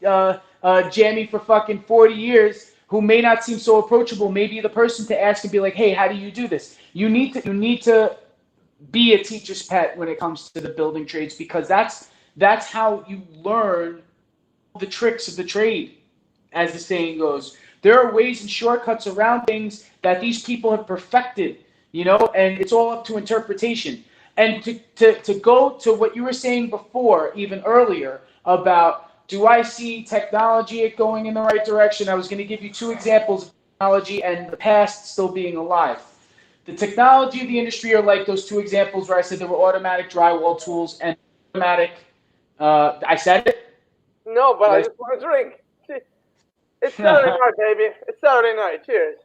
jammy for fucking 40 years, who may not seem so approachable, may be the person to ask and be like, hey, how do you do this? You need to be a teacher's pet when it comes to the building trades, because that's how you learn the tricks of the trade, as the saying goes. There are ways and shortcuts around things that these people have perfected, you know, and it's all up to interpretation. And to go to what you were saying before, even earlier, about, do I see technology going in the right direction? I was going to give you two examples of technology and the past still being alive. The technology of the industry are like those two examples where I said there were automatic drywall tools and automatic. I said it? No, but I just want to drink. It's Saturday night, baby. It's Saturday night. Cheers.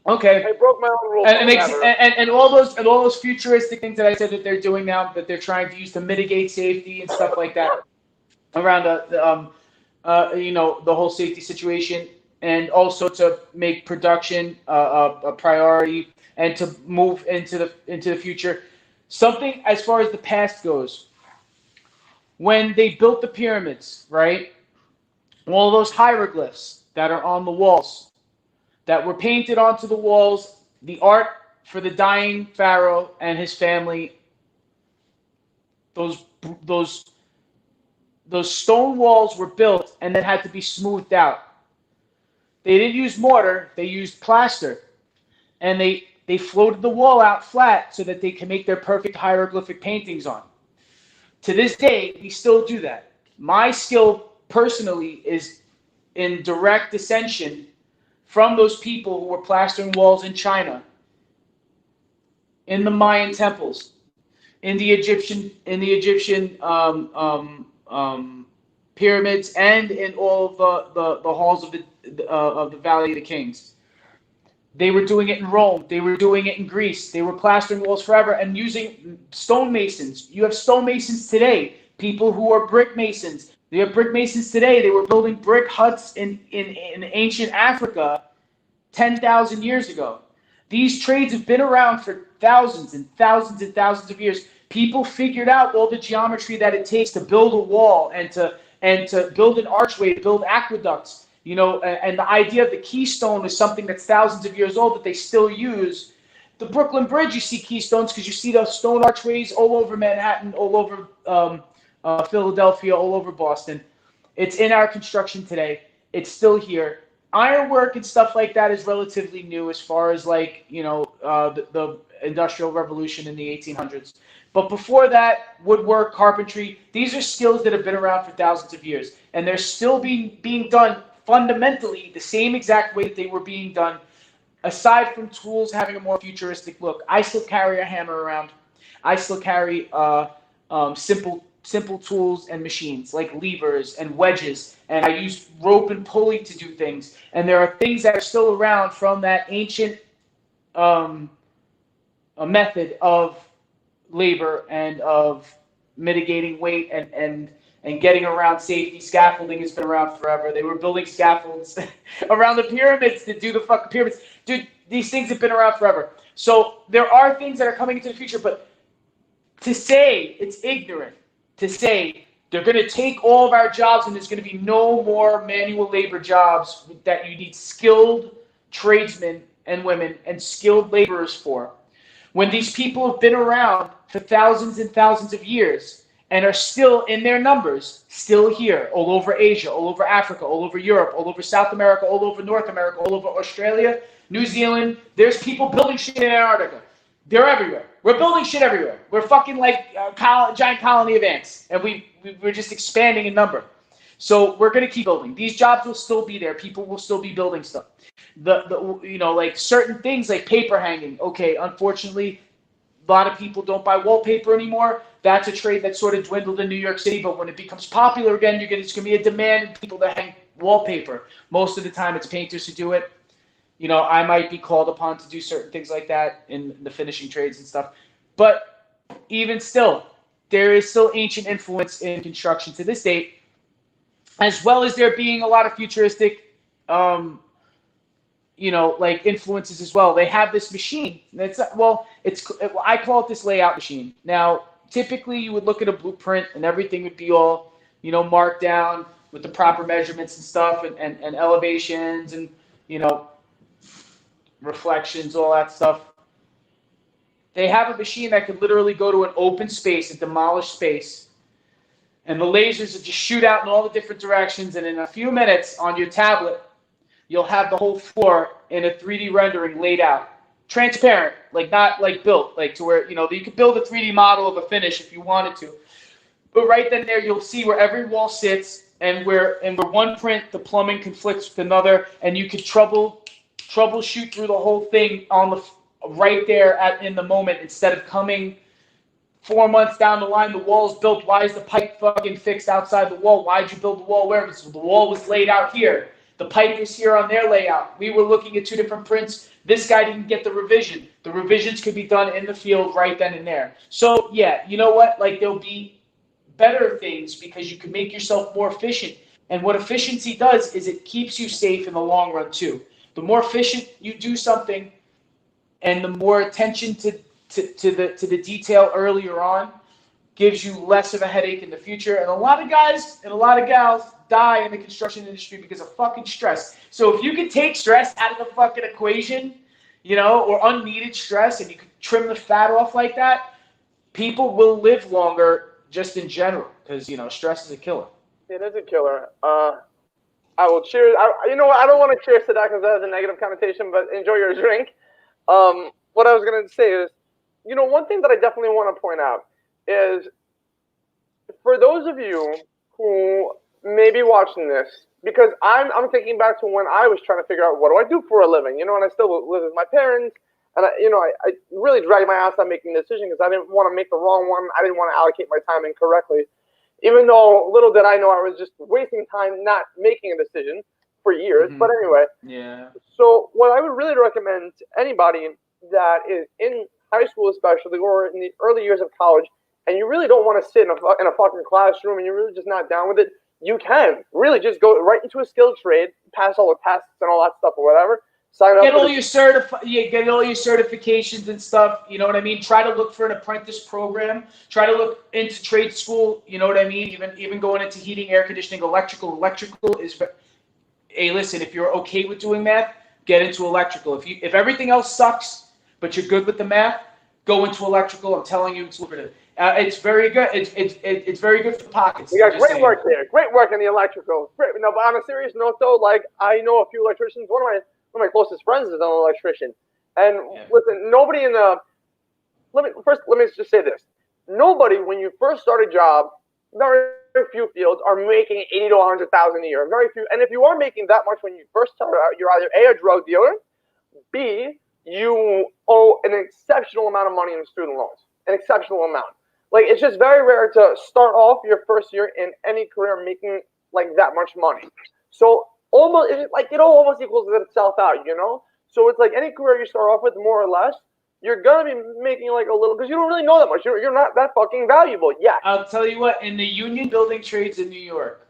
Okay. I broke my own rules. And all those futuristic things that I said that they're doing now, that they're trying to use to mitigate safety and stuff like that around the whole safety situation, and also to make production a priority and to move into the future. Something as far as the past goes, when they built the pyramids, right? All those hieroglyphs that are on the walls, that were painted onto the walls, the art for the dying pharaoh and his family, those stone walls were built and then had to be smoothed out. They didn't use mortar, they used plaster. And they floated the wall out flat so that they can make their perfect hieroglyphic paintings on. To this day, we still do that. My skill personally is in direct descension from those people who were plastering walls in China, in the Mayan temples, in the Egyptian pyramids, and in all of the halls of the Valley of the Kings. They were doing it in Rome. They were doing it in Greece. They were plastering walls forever and using stonemasons. You have stonemasons today, people who are brick masons, You have brick masons today. They were building brick huts in ancient Africa 10,000 years ago. These trades have been around for thousands and thousands and thousands of years. People figured out all the geometry that it takes to build a wall and to build an archway, to build aqueducts. You know, and the idea of the keystone is something that's thousands of years old that they still use. The Brooklyn Bridge, you see keystones because you see those stone archways all over Manhattan, all over Philadelphia, all over Boston. It's in our construction today. It's still here. Ironwork and stuff like that is relatively new as far as like, you know, the Industrial Revolution in the 1800s. But before that, woodwork, carpentry, these are skills that have been around for thousands of years. And they're still being done fundamentally the same exact way that they were being done, aside from tools having a more futuristic look. I still carry a hammer around. I still carry simple tools and machines like levers and wedges, and I use rope and pulley to do things. And there are things that are still around from that ancient method of labor and of mitigating weight and getting around safety. Scaffolding has been around forever. They were building scaffolds around the pyramids to do the fucking pyramids. Dude, these things have been around forever. So there are things that are coming into the future, but to say it's ignorant to say they're going to take all of our jobs and there's going to be no more manual labor jobs that you need skilled tradesmen and women and skilled laborers for. When these people have been around for thousands and thousands of years and are still in their numbers, still here, all over Asia, all over Africa, all over Europe, all over South America, all over North America, all over Australia, New Zealand, there's people building shit in Antarctica. They're everywhere. We're building shit everywhere. We're fucking like a giant colony of ants, and we're just expanding in number. So we're gonna keep building. These jobs will still be there. People will still be building stuff. The you know, like certain things like paper hanging. Okay, unfortunately, a lot of people don't buy wallpaper anymore. That's a trade that sort of dwindled in New York City. But when it becomes popular again, it's gonna be a demand in people that hang wallpaper. Most of the time, it's painters who do it. You know, I might be called upon to do certain things like that in the finishing trades and stuff. But even still, there is still ancient influence in construction to this date, as well as there being a lot of futuristic, you know, like influences as well. They have this machine. I call it this layout machine. Now, typically you would look at a blueprint and everything would be all, you know, marked down with the proper measurements and stuff and elevations and, you know, reflections, all that stuff. They have a machine that could literally go to an open space, a demolished space, and the lasers would just shoot out in all the different directions, and in a few minutes on your tablet, you'll have the whole floor in a 3D rendering laid out. Transparent, like not like built, like to where, you know, you could build a 3D model of a finish if you wanted to. But right then there, you'll see where every wall sits, and where one print, the plumbing conflicts with another, and you could troubleshoot through the whole thing on the right there in the moment, instead of coming 4 months down the line. The wall's built. Why is the pipe fucking fixed outside the wall? Why'd you build the wall where? Because the wall was laid out here. The pipe is here on their layout. We were looking at two different prints. This guy didn't get the revision. The revisions could be done in the field right then and there. So yeah, you know what? Like, there'll be better things because you can make yourself more efficient. And what efficiency does is it keeps you safe in the long run too. The more efficient you do something, and the more attention to the detail earlier on, gives you less of a headache in the future. And a lot of guys and a lot of gals die in the construction industry because of fucking stress. So if you can take stress out of the fucking equation, you know, or unneeded stress, and you can trim the fat off like that, people will live longer just in general, because, you know, stress is a killer. It is a killer. I will cheers. You know what? I don't want to cheers to that because that has a negative connotation, but enjoy your drink. What I was going to say is, you know, one thing that I definitely want to point out is, for those of you who may be watching this, because I'm thinking back to when I was trying to figure out what do I do for a living, you know, and I still live with my parents, and I really dragged my ass on making a decision because I didn't want to make the wrong one. I didn't want to allocate my time incorrectly. Even though little did I know I was just wasting time not making a decision for years. Mm-hmm. But anyway. Yeah. So what I would really recommend to anybody that is in high school especially, or in the early years of college, and you really don't want to sit in a fucking classroom and you're really just not down with it, you can really just go right into a skilled trade, pass all the tests and all that stuff or whatever. Sign up. Get all your get all your certifications and stuff. You know what I mean? Try to look for an apprentice program. Try to look into trade school. You know what I mean? Even going into heating, air conditioning, electrical. Electrical is. Hey, listen. If you're okay with doing math, get into electrical. If everything else sucks, but you're good with the math, go into electrical. I'm telling you, it's lucrative. It's very good. It's very good for the pockets. You got great work there. Great work in the electrical. Great. No, but on a serious note, though, like I know a few electricians. One of my closest friends is an electrician, and listen, nobody in the let me just say this: nobody, when you first start a job, very few fields are making $80,000 to $100,000 a year. Very few, and if you are making that much when you first start out, you're either A, a drug dealer, B, you owe an exceptional amount of money in student loans, an exceptional amount. Like it's just very rare to start off your first year in any career making like that much money. So almost it almost equals itself out, you know. So it's like any career you start off with, more or less, you're gonna be making like a little because you don't really know that much. You're not that fucking valuable yet. I'll tell you what. In the union building trades in New York,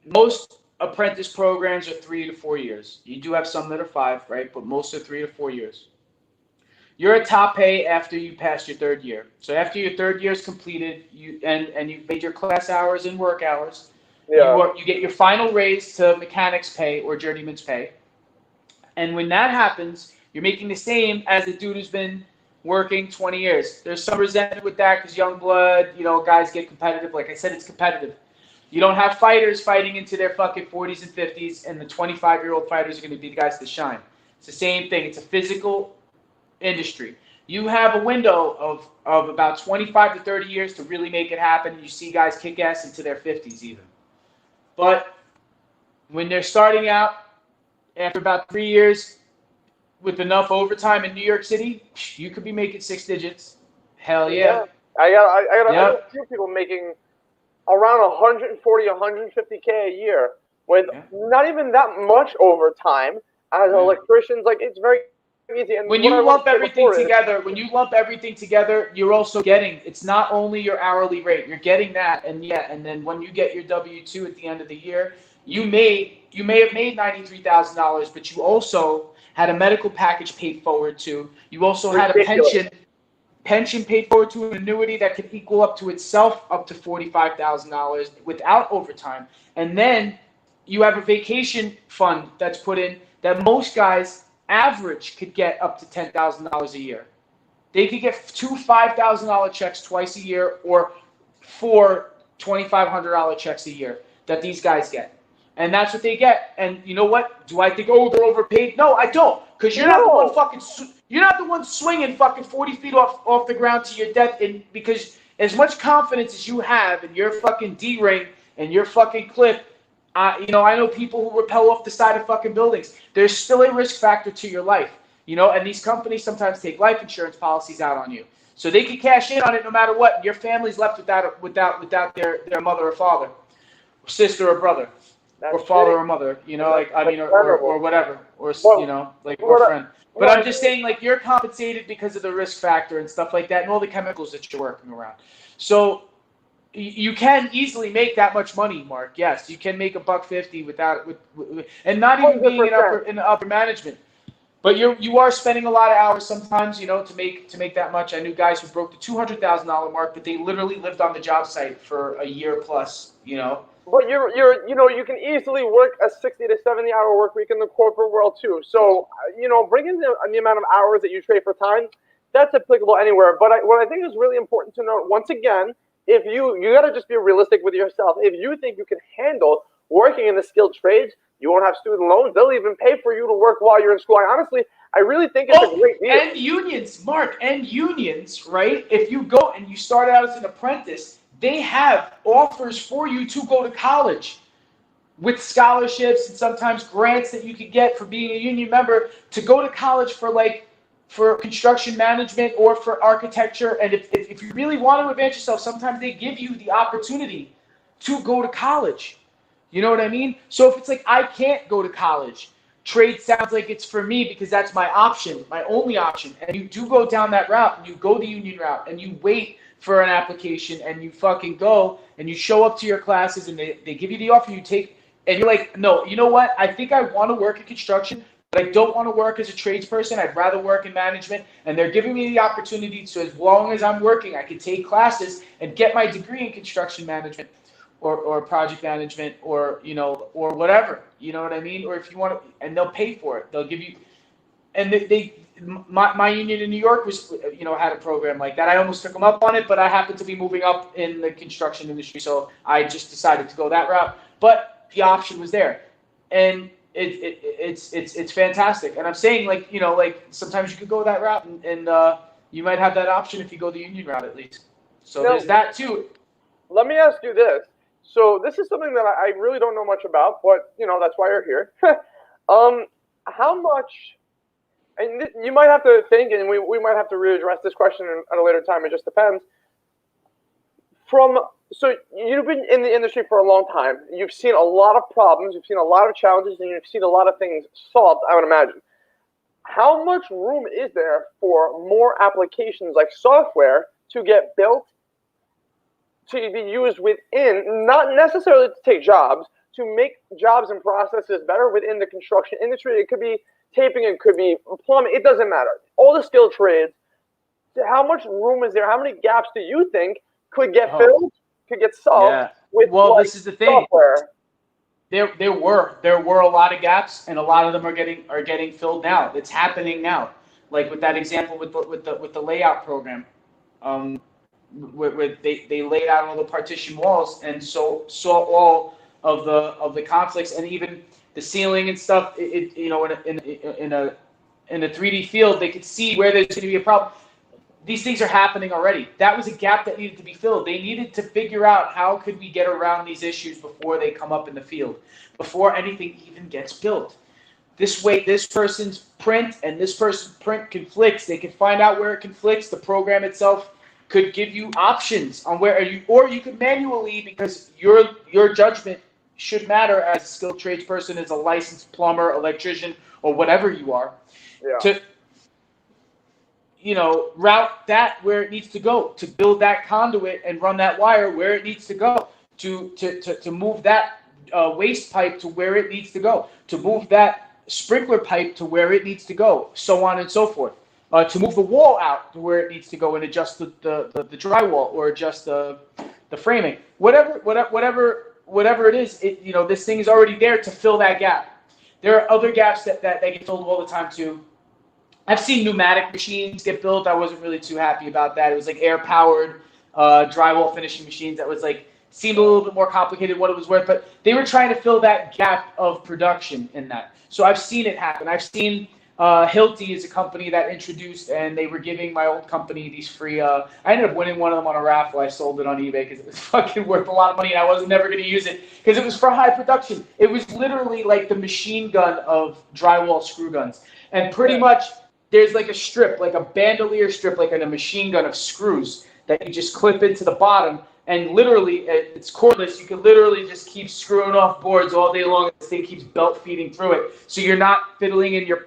most apprentice programs are 3 to 4 years. You do have some that are 5, right? But most are 3 to 4 years. You're at top pay after you pass your 3rd year. So after your 3rd year is completed, and you've made your class hours and work hours, you get your final raise to mechanics pay or journeyman's pay. And when that happens, you're making the same as the dude who's been working 20 years. There's some resentment with that because young blood, guys get competitive. Like I said, it's competitive. You don't have fighters fighting into their fucking 40s and 50s, and the 25-year-old fighters are going to be the guys that shine. It's the same thing. It's a physical industry. You have a window of about 25 to 30 years to really make it happen. You see guys kick ass into their 50s even. But when they're starting out, after about 3 years, with enough overtime in New York City, you could be making 6 digits. Hell yeah. I got a few people making around 140, 150K a year with not even that much overtime as electricians. Like it's very easy. And when you lump everything together, you're also getting, it's not only your hourly rate, you're getting that, and then when you get your W-2 at the end of the year, you may have made $93,000, but you also had a medical package paid forward to. You also had a pension paid forward to, an annuity that could equal up to itself up to $45,000 without overtime. And then you have a vacation fund that's put in that most guys average could get up to $10,000 a year. They could get 2 $5,000 checks twice a year or 4 $2,500 checks a year that these guys get. And that's what they get. And you know what? Do I think, they're overpaid? No, I don't. Because you're not the one swinging fucking 40 feet off the ground to your death. Because as much confidence as you have in your fucking D-ring and your fucking clip, I know people who rappel off the side of fucking buildings. There's still a risk factor to your life, and these companies sometimes take life insurance policies out on you. So they can cash in on it no matter what. And your family's left without their mother or father, or sister or brother. Or father or mother, or whatever, or friend. But I'm just saying, like, you're compensated because of the risk factor and stuff like that, and all the chemicals that you're working around. So you can easily make that much money, Mark. Yes, you can make $150 and not even being in upper management. But you are spending a lot of hours sometimes, to make that much. I knew guys who broke the $200,000 mark, but they literally lived on the job site for a year plus, But you can easily work a 60 to 70-hour work week in the corporate world too. So, bring in the amount of hours that you trade for time, that's applicable anywhere. But what I think is really important to note, once again, if you got to just be realistic with yourself. If you think you can handle working in the skilled trades, you won't have student loans. They'll even pay for you to work while you're in school. I really think it's a great deal. And unions, Mark, right? If you go and you start out as an apprentice, they have offers for you to go to college with scholarships and sometimes grants that you could get for being a union member to go to college for construction management or for architecture. And if you really want to advance yourself, sometimes they give you the opportunity to go to college. You know what I mean? So if it's like, I can't go to college, trade sounds like it's for me because that's my option, my only option. And you do go down that route and you go the union route and you wait for an application and you fucking go and you show up to your classes and they give you the offer, you take, and you're like, no, you know what? I think I want to work in construction, but I don't want to work as a tradesperson. I'd rather work in management. And they're giving me the opportunity, so as long as I'm working, I can take classes and get my degree in construction management or project management or, you know, or whatever. You know what I mean? Or if you want to, and they'll pay for it. They'll give you, and my union in New York was, you know, had a program like that. I almost took them up on it, but I happened to be moving up in the construction industry, so I just decided to go that route. But the option was there, and it's fantastic. And I'm saying, like, you know, like sometimes you could go that route, and you might have that option if you go the union route at least. So there's that too. Let me ask you this. So this is something that I really don't know much about, but you know that's why you're here. How much? And you might have to think, and we might have to readdress this question at a later time. It just depends. So you've been in the industry for a long time. You've seen a lot of problems. You've seen a lot of challenges, and you've seen a lot of things solved, I would imagine. How much room is there for more applications like software to get built, to be used within, not necessarily to take jobs, to make jobs and processes better within the construction industry? It could be taping, it could be plumbing, it doesn't matter. All the skilled trades. How much room is there? How many gaps do you think could get filled, could get solved with this is the thing. software? There were a lot of gaps, and a lot of them are getting filled now. It's happening now. Like with that example with the layout program, where they laid out all the partition walls and saw all of the conflicts, and even the ceiling and stuff. You know, in a 3D field, they could see where there's going to be a problem. These things are happening already. That was a gap that needed to be filled. They needed to figure out how could we get around these issues before they come up in the field, before anything even gets built. This way, this person's print and this person's print conflicts. They can find out where it conflicts. The program itself could give you options on where or you could manually, because your judgment should matter as a skilled tradesperson, as a licensed plumber, electrician, or whatever you are, to, you know, route that where it needs to go, to build that conduit and run that wire where it needs to go, to move that waste pipe to where it needs to go, to move that sprinkler pipe to where it needs to go, so on and so forth. To move the wall out to where it needs to go and adjust the drywall or adjust the framing, whatever it is, you know, this thing is already there to fill that gap. There are other gaps that get filled all the time too. I've seen pneumatic machines get built. I wasn't really too happy about that. It was like air-powered drywall finishing machines that was like seemed a little bit more complicated than what it was worth, but they were trying to fill that gap of production in that. So I've seen it happen. I've seen Hilti is a company that introduced, and they were giving my old company these free. I ended up winning one of them on a raffle. I sold it on eBay because it was fucking worth a lot of money, and I was never going to use it because it was for high production. It was literally like the machine gun of drywall screw guns, and pretty much there's like a strip, like a bandolier strip, like in a machine gun of screws that you just clip into the bottom. And literally, it's cordless. You can literally just keep screwing off boards all day long. This thing keeps belt feeding through it, so you're not fiddling in your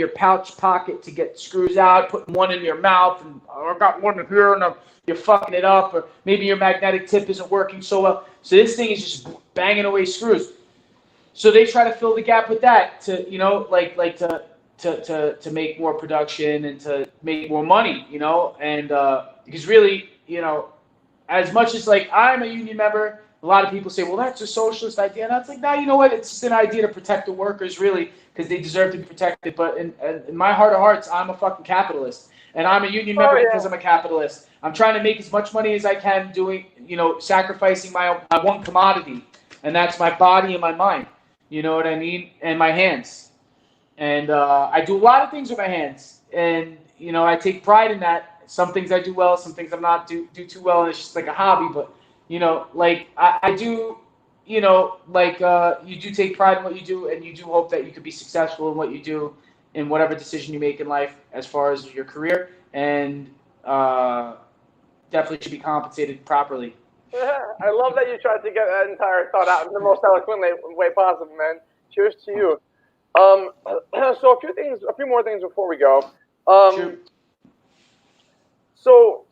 pouch pocket to get screws out, putting one in your mouth, and I got one here, and you're fucking it up, or maybe your magnetic tip isn't working so well. So this thing is just banging away screws. So they try to fill the gap with that to, you know, to make more production and to make more money, you know, and because really, you know. As much as, like, I'm a union member, a lot of people say, well, that's a socialist idea. And that's like, no, you know what? It's just an idea to protect the workers, really, because they deserve to be protected. But in my heart of hearts, I'm a fucking capitalist. And I'm a union member because I'm a capitalist. I'm trying to make as much money as I can doing, you know, sacrificing my one commodity. And that's my body and my mind. You know what I mean? And my hands. And I do a lot of things with my hands. And, you know, I take pride in that. Some things I do well, some things I'm not do too well, and it's just like a hobby. But, you know, like I do, you know, like you do take pride in what you do, and you do hope that you could be successful in what you do, in whatever decision you make in life as far as your career, and definitely should be compensated properly. I love that you tried to get that entire thought out in the most eloquent way possible, man. Cheers to you. So a few more things before we go. Sure. So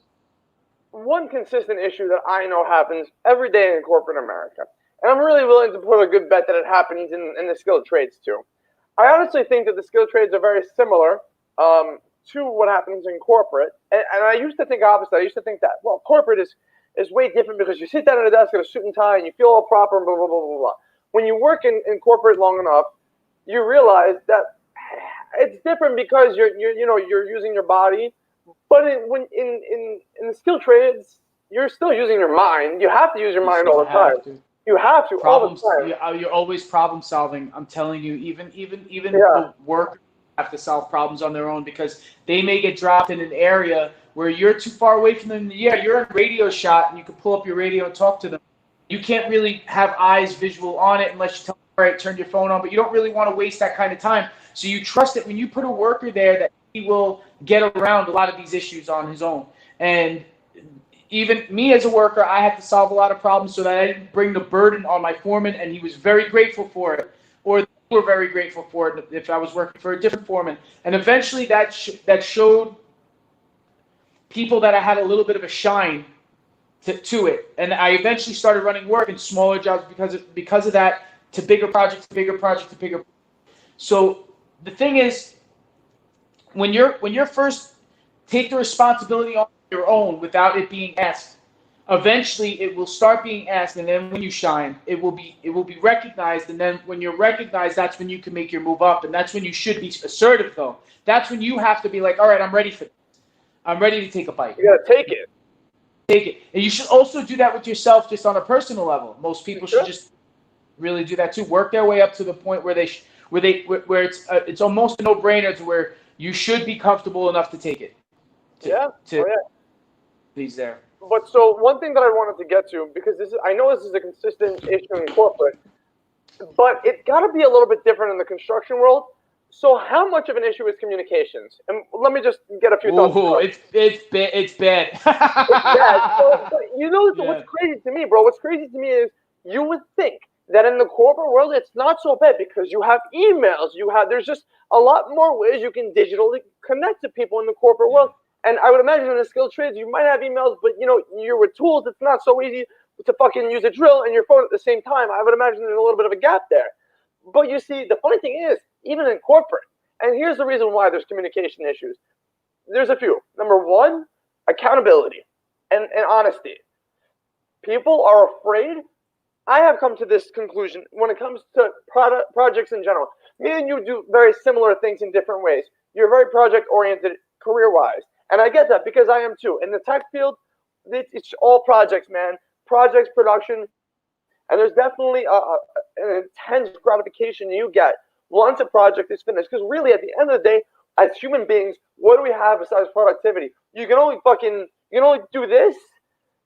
one consistent issue that I know happens every day in corporate America, and I'm really willing to put a good bet that it happens in the skilled trades too. I honestly think that the skilled trades are very similar to what happens in corporate, and I used to think opposite. I used to think that, well, corporate is way different because you sit down at a desk in a suit and tie and you feel all proper and blah blah blah blah blah. When you work in corporate long enough, you realize that it's different because you're using your body, but in the skill trades, you're still using your mind. You have to use your mind all the time. You have to all the time. You're always problem solving. I'm telling you, even the workers have to solve problems on their own because they may get dropped in an area where you're too far away from them. Yeah, you're in a radio shot and you can pull up your radio and talk to them. You can't really have eyes visual on it unless you tell them, all right, turn your phone on, but you don't really want to waste that kind of time. So you trust that when you put a worker there that he will get around a lot of these issues on his own. And even me as a worker, I had to solve a lot of problems so that I didn't bring the burden on my foreman, and he was very grateful for it, or they were very grateful for it if I was working for a different foreman. And eventually that showed people that I had a little bit of a shine to it. And I eventually started running work in smaller jobs because of that, to bigger projects, to bigger projects, to bigger. So the thing is, when you're first take the responsibility on your own without it being asked, eventually it will start being asked, and then when you shine, it will be recognized, and then when you're recognized, that's when you can make your move up, and that's when you should be assertive though. That's when you have to be like, all right, I'm ready for this. I'm ready to take a bite. You gotta take it. Take it. And you should also do that with yourself just on a personal level. Most people should just really do that too. Work their way up to the point where where it's almost a no-brainer to where you should be comfortable enough to take it. He's there. But so one thing that I wanted to get to, because I know this is a consistent issue in corporate, but it's got to be a little bit different in the construction world. So how much of an issue is communications? And let me just get a few thoughts. Ooh, it's bad. It's bad. So, what's crazy to me, bro? What's crazy to me is you would think that in the corporate world it's not so bad because you have emails. There's just a lot more ways you can digitally connect to people in the corporate world. And I would imagine in the skilled trades you might have emails, but you're with tools. It's not so easy to fucking use a drill and your phone at the same time. I would imagine there's a little bit of a gap there. But you see, the funny thing is, even in corporate, and here's the reason why there's communication issues. There's a few. Number one, accountability and honesty. People are afraid. I have come to this conclusion when it comes to projects in general. Me and you do very similar things in different ways. You're very project-oriented career-wise. And I get that because I am too. In the tech field, it's all projects, man. Projects, production. And there's definitely an intense gratification you get once a project is finished. Because really, at the end of the day, as human beings, what do we have besides productivity? You can only do this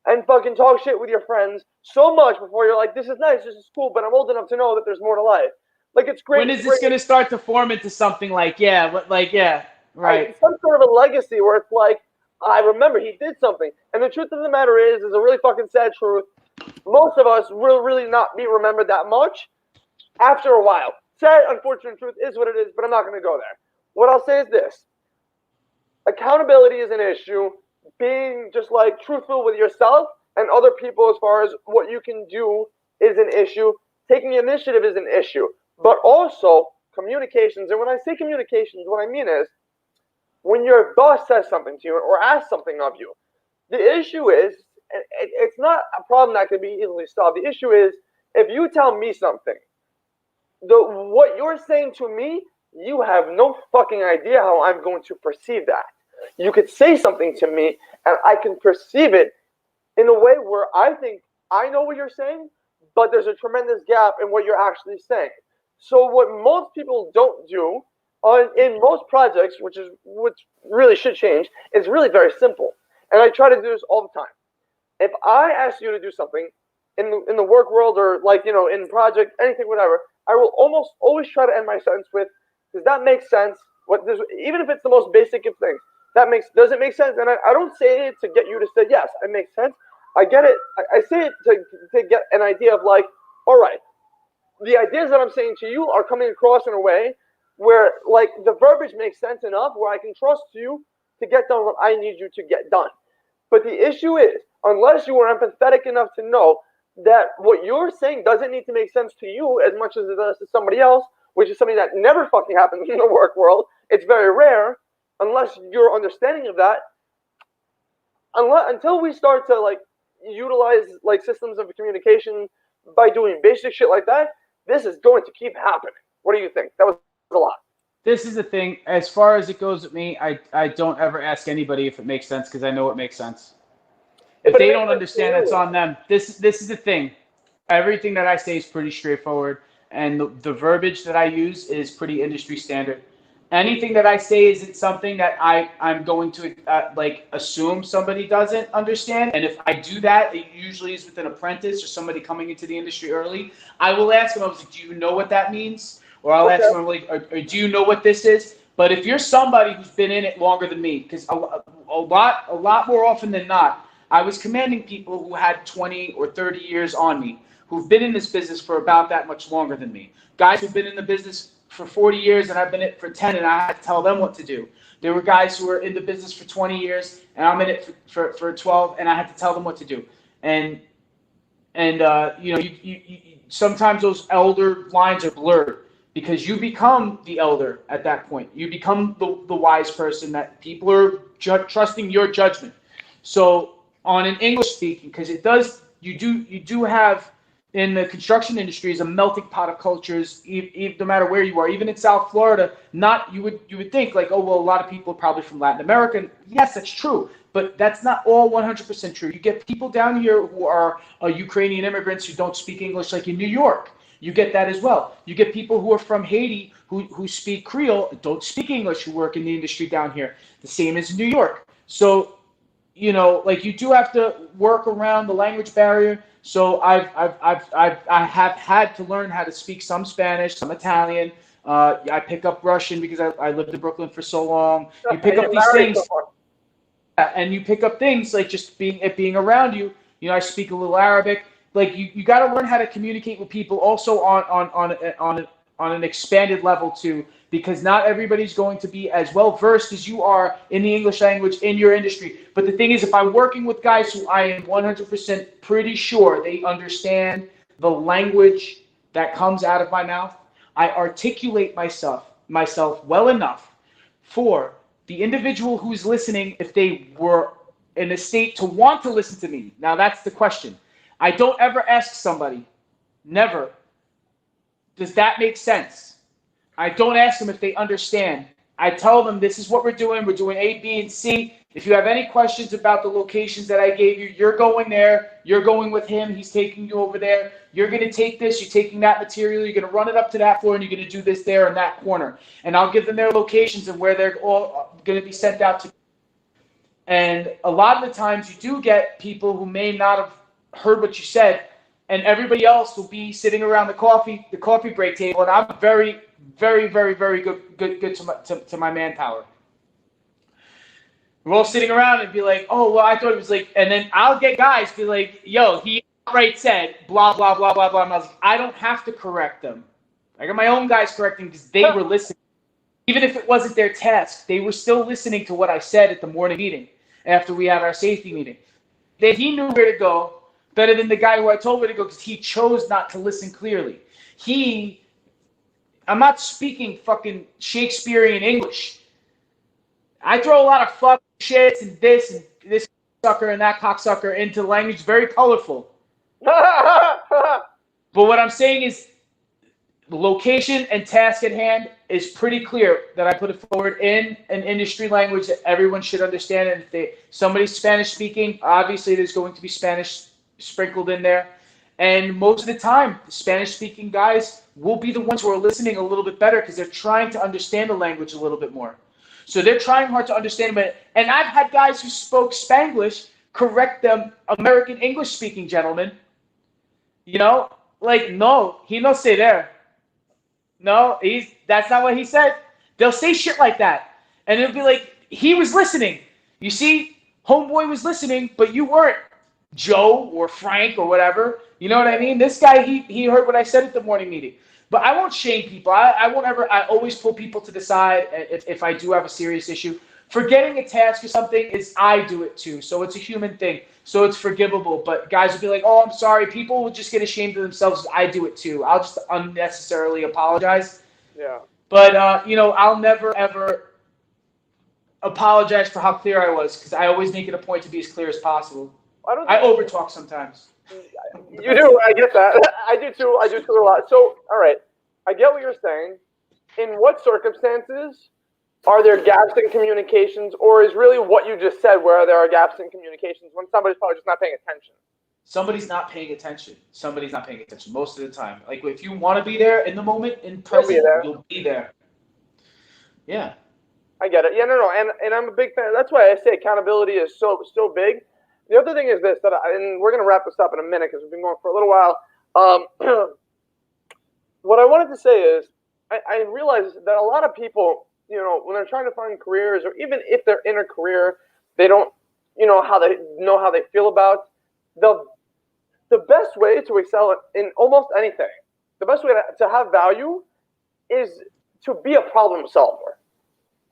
and fucking talk shit with your friends so much before you're like, this is nice, this is cool, but I'm old enough to know that there's more to life. Like, it's great. When is this going to start to form into something right. Some sort of a legacy where it's like, I remember he did something. And the truth of the matter is a really fucking sad truth. Most of us will really not be remembered that much after a while. Sad, unfortunate truth is what it is, but I'm not going to go there. What I'll say is this. Accountability is an issue. Being just like truthful with yourself and other people as far as what you can do is an issue. Taking initiative is an issue. But also communications. And when I say communications, what I mean is when your boss says something to you or asks something of you, the issue is, it's not a problem that can be easily solved. The issue is, if you tell me something, what you're saying to me, you have no fucking idea how I'm going to perceive that. You could say something to me, and I can perceive it in a way where I think I know what you're saying, but there's a tremendous gap in what you're actually saying. So what most people don't do in most projects, which really should change, is really very simple. And I try to do this all the time. If I ask you to do something in the work world or in project, anything, whatever, I will almost always try to end my sentence with, does that make sense? Even if it's the most basic of things, does it make sense? And I don't say it to get you to say, yes, it makes sense. I get it. I say it to get an idea of like, all right, the ideas that I'm saying to you are coming across in a way where like the verbiage makes sense enough where I can trust you to get done what I need you to get done. But the issue is, unless you are empathetic enough to know that what you're saying doesn't need to make sense to you as much as it does to somebody else, which is something that never fucking happens in the work world. It's very rare, unless you're understanding of that. Until we start to like utilize like systems of communication by doing basic shit like that, this is going to keep happening. What do you think? That was a lot. This is the thing. As far as it goes with me, I don't ever ask anybody if it makes sense because I know it makes sense. If they don't understand, that's on them. This is the thing. Everything that I say is pretty straightforward, and the verbiage that I use is pretty industry standard. Anything that I say isn't something that I'm going to like assume somebody doesn't understand. And if I do that, it usually is with an apprentice or somebody coming into the industry early. I will ask them, I was like, do you know what that means? Or I'll ask them, like, or do you know what this is? But if you're somebody who's been in it longer than me, because a lot more often than not, I was commanding people who had 20 or 30 years on me, who've been in this business for about that much longer than me. Guys who've been in the business for 40 years and I've been in it for 10 and I had to tell them what to do. There were guys who were in the business for 20 years and I'm in it for 12 and I had to tell them what to do. And you know, you sometimes those elder lines are blurred because you become the elder at that point. You become the wise person that people are trusting your judgment. So on an English speaking, because you do have in the construction industry is a melting pot of cultures, no matter where you are. Even in South Florida, you would think like, oh, well, a lot of people are probably from Latin America. And yes, that's true, but that's not all 100% true. You get people down here who are Ukrainian immigrants who don't speak English, like in New York. You get that as well. You get people who are from Haiti who speak Creole, don't speak English, who work in the industry down here. The same as New York. So, you know, like you do have to work around the language barrier. So I have had to learn how to speak some Spanish, some Italian. I pick up Russian because I lived in Brooklyn for so long. You pick up these things, and you pick up things like just being around you. You know, I speak a little Arabic. Like you got to learn how to communicate with people also on an expanded level too, because not everybody's going to be as well versed as you are in the English language in your industry. But the thing is, if I'm working with guys who I am 100% pretty sure they understand the language that comes out of my mouth, I articulate myself well enough for the individual who's listening, if they were in a state to want to listen to me. Now that's the question. I don't ever ask somebody, never, does that make sense? I don't ask them if they understand. I tell them this is what we're doing. We're doing A, B, and C. If you have any questions about the locations that I gave you, you're going there. You're going with him. He's taking you over there. You're going to take this. You're taking that material. You're going to run it up to that floor, and you're going to do this there in that corner. And I'll give them their locations and where they're all going to be sent out to. And a lot of the times you do get people who may not have heard what you said, and everybody else will be sitting around the coffee break table, and I'm very, very, very, very good to my manpower. We're all sitting around and be like, oh, well, I thought it was like, and then I'll get guys be like, yo, he outright said blah, blah, blah, blah, blah. And I was like, I don't have to correct them. I got my own guys correcting because they were listening. Even if it wasn't their task, they were still listening to what I said at the morning meeting after we had our safety meeting. That he knew where to go better than the guy who I told where to go because he chose not to listen clearly. I'm not speaking fucking Shakespearean English. I throw a lot of fuck shits and this sucker and that cocksucker into language very colorful. But what I'm saying is the location and task at hand is pretty clear that I put it forward in an industry language that everyone should understand. And if somebody's Spanish speaking, obviously there's going to be Spanish sprinkled in there. And most of the time, the Spanish speaking guys will be the ones who are listening a little bit better because they're trying to understand the language a little bit more. So they're trying hard to understand it. And I've had guys who spoke Spanglish correct them American English speaking gentlemen. You know, like, no, he no say there. No, that's not what he said. They'll say shit like that. And it'll be like, he was listening. You see, homeboy was listening, but you weren't. Joe or Frank or whatever. You know what I mean? This guy, he heard what I said at the morning meeting. But I won't shame people. I won't ever. I always pull people to the side if I do have a serious issue. Forgetting a task or something is I do it too. So it's a human thing. So it's forgivable. But guys will be like, oh, I'm sorry. People will just get ashamed of themselves. I do it too. I'll just unnecessarily apologize. Yeah. But, I'll never, ever apologize for how clear I was because I always make it a point to be as clear as possible. I overtalk sometimes. You do. I get that. I do too. I do too a lot. So, all right. I get what you're saying. In what circumstances are there gaps in communications, or is really what you just said where there are gaps in communications when somebody's probably just not paying attention? Somebody's not paying attention. Somebody's not paying attention most of the time. Like, if you want to be there in the moment, in present, you'll be there. Yeah. I get it. Yeah, no. And I'm a big fan. That's why I say accountability is so big. The other thing is this, and we're going to wrap this up in a minute because we've been going for a little while. What I wanted to say is I realize that a lot of people, when they're trying to find careers, or even if they're in a career, they don't, how they feel about the best way to excel in almost anything. The best way to have value is to be a problem solver,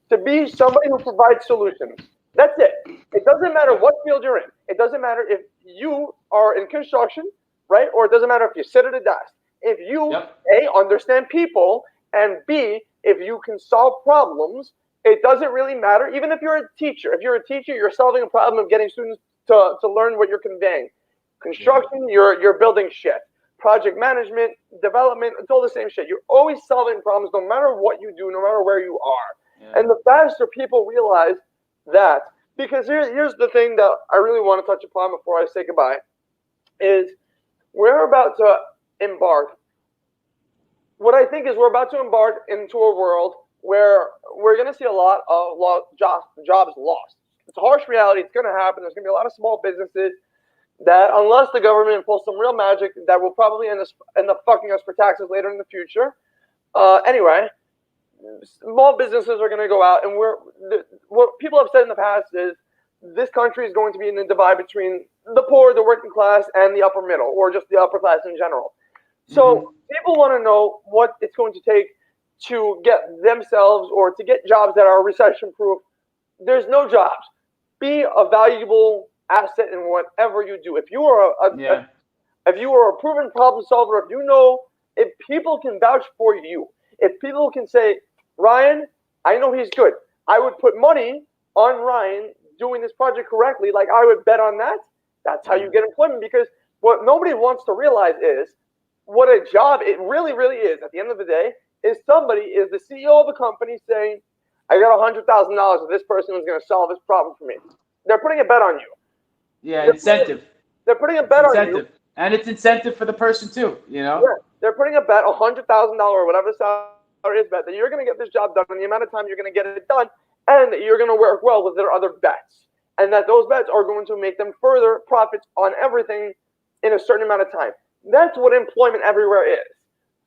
to be somebody who provides solutions. That's it. It doesn't matter what field you're in. It doesn't matter if you are in construction, right? Or it doesn't matter if you sit at a desk. If you, A, understand people, and B, if you can solve problems, it doesn't really matter. Even if you're a teacher. If you're a teacher, you're solving a problem of getting students to learn what you're conveying. Construction, you're building shit. Project management, development, it's all the same shit. You're always solving problems no matter what you do, no matter where you are. Yeah. And the faster people realize that, because here's the thing that I really want to touch upon before I say goodbye, is we're about to embark. What I think is we're about to embark into a world where we're going to see a lot of jobs lost. It's a harsh reality. It's going to happen. There's going to be a lot of small businesses that, unless the government pulls some real magic, that will probably end up fucking us for taxes later in the future. Anyway, small businesses are going to go out, and what people have said in the past is this country is going to be in a divide between the poor, the working class, and the upper middle, or just the upper class in general. So people want to know what it's going to take to get themselves or to get jobs that are recession-proof. There's no jobs. Be a valuable asset in whatever you do. If you are if you are a proven problem solver, if people can vouch for you, if people can say, Ryan, I know he's good. I would put money on Ryan doing this project correctly. Like, I would bet on that. That's how you get employment, because what nobody wants to realize is what a job it really, really is. At the end of the day, is the CEO of a company saying, I got $100,000 if this person is going to solve this problem for me. They're putting a bet on you. Yeah, incentive. They're putting a bet on you. And it's incentive for the person too, Yeah, they're putting a bet, $100,000 or whatever the salary is, bet that you're going to get this job done in the amount of time you're going to get it done, and that you're going to work well with their other bets, and that those bets are going to make them further profits on everything in a certain amount of time. That's what employment everywhere is,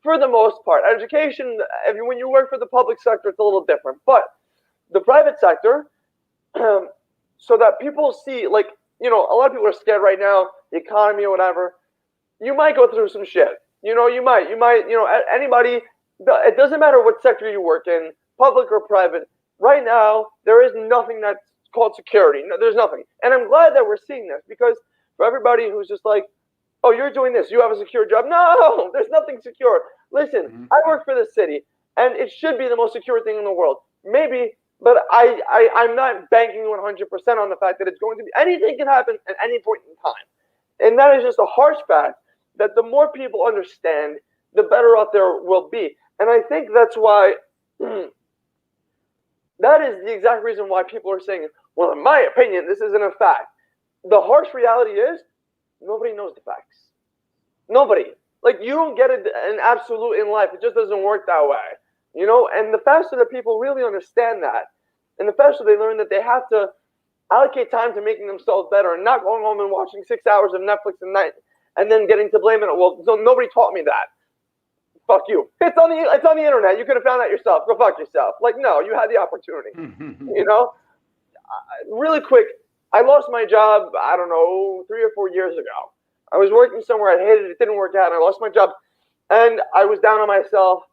for the most part. Education, when you work for the public sector, it's a little different, but the private sector, so that people see, like, a lot of people are scared right now, the economy or whatever. You might go through some shit. You might, anybody, it doesn't matter what sector you work in, public or private. Right now, there is nothing that's called security. No, there's nothing. And I'm glad that we're seeing this, because for everybody who's just like, oh, you're doing this, you have a secure job. No, there's nothing secure. Listen, I work for the city, and it should be the most secure thing in the world. Maybe, but I'm not banking 100% on the fact that it's going to be. Anything can happen at any point in time. And that is just a harsh fact that the more people understand, the better off there will be. And I think that's why, that is the exact reason why people are saying, well, in my opinion, this isn't a fact. The harsh reality is, nobody knows the facts. Nobody. Like, you don't get an absolute in life. It just doesn't work that way. And the faster that people really understand that, and the faster they learn that they have to allocate time to making themselves better and not going home and watching 6 hours of Netflix a night and then getting to blame it. Well, nobody taught me that. Fuck you. It's on the internet. You could have found that yourself. Go fuck yourself. Like, no, you had the opportunity. Really quick, I lost my job, I don't know, 3 or 4 years ago. I was working somewhere I hated it. It didn't work out. And I lost my job. and I was down on myself.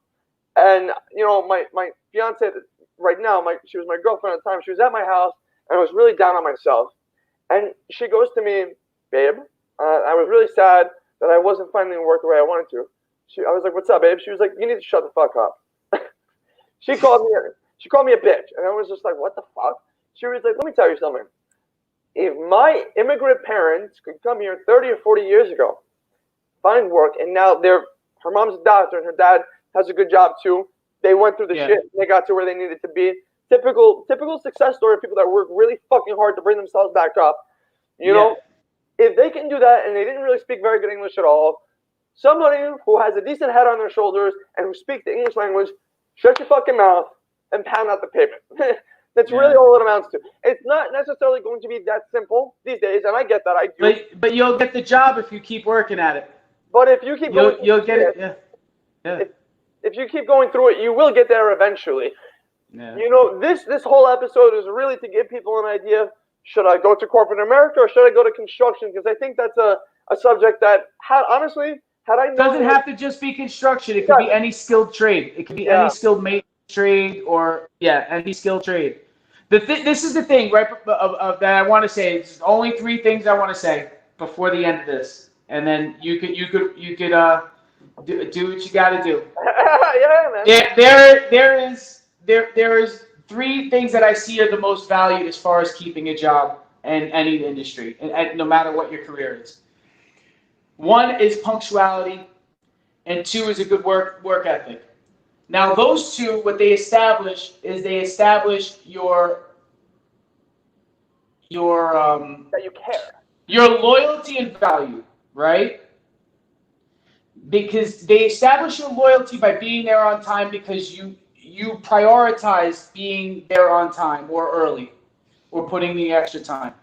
And my fiance right now, she was my girlfriend at the time. She was at my house, and I was really down on myself. And she goes to me, babe, I was really sad that I wasn't finding work the way I wanted to. I was like, what's up, babe? She was like, you need to shut the fuck up. She called me a bitch, and I was just like, what the fuck? She was like, let me tell you something. If my immigrant parents could come here 30 or 40 years ago, find work, and now her mom's a doctor and her dad has a good job too. They went through the shit. And they got to where they needed to be. Typical success story of people that work really fucking hard to bring themselves back up. You know, if they can do that and they didn't really speak very good English at all, somebody who has a decent head on their shoulders and who speaks the English language, shut your fucking mouth and pound out the pavement. That's really all it amounts to. It's not necessarily going to be that simple these days, and I get that. I do. But you'll get the job if you keep working at it. But if you keep going, you'll get it. Yeah. If you keep going through it, you will get there eventually. Yeah. You know, this whole episode is really to give people an idea. Should I go to corporate America or should I go to construction? Because I think that's a subject that, had I known... Doesn't have to just be construction. It could be any skilled trade. It could be any skilled maintenance trade or, any skilled trade. This is the thing, right, that I want to say. It's only 3 things I want to say before the end of this. And then you could do what you got to do. Yeah, man. Yeah, there is 3 things that I see are the most valued as far as keeping a job in any industry, and no matter what your career is. 1 is punctuality, and 2 is a good work ethic. Now, those 2, what they establish is your that you care, your loyalty and value, right? Because they establish your loyalty by being there on time because you prioritize being there on time or early or putting the extra time.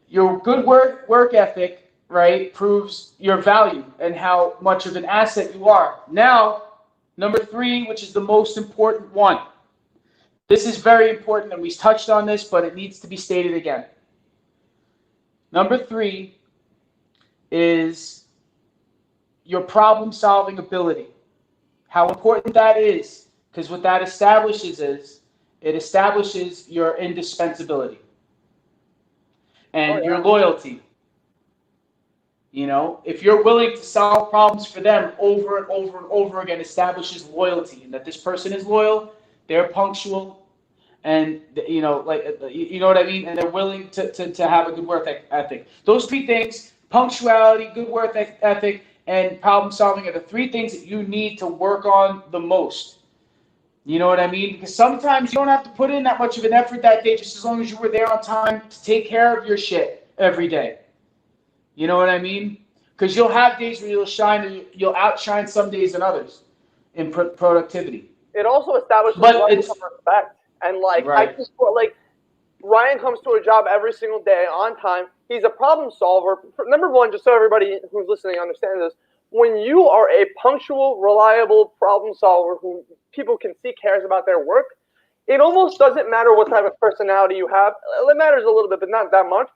Your good work ethic, right, proves your value and how much of an asset you are. Now, number 3, which is the most important one. This is very important, and we touched on this, but it needs to be stated again. Number 3 is your problem-solving ability. How important that is, because what that establishes is, it establishes your indispensability and your loyalty. You know, if you're willing to solve problems for them over and over and over again, establishes loyalty, and that this person is loyal, they're punctual, and you know what I mean, and they're willing to have a good work ethic. Those 3 things: punctuality, good work ethic, and problem solving are the 3 things that you need to work on the most. You know what I mean? Because sometimes you don't have to put in that much of an effort that day, just as long as you were there on time to take care of your shit every day. You know what I mean? Because you'll have days where you'll outshine some days than others in productivity. It also establishes some respect. And I just Ryan comes to a job every single day on time. He's a problem solver. Number 1, just so everybody who's listening understands this, when you are a punctual, reliable problem solver who people can see cares about their work, it almost doesn't matter what type of personality you have. It matters a little bit, but not that much.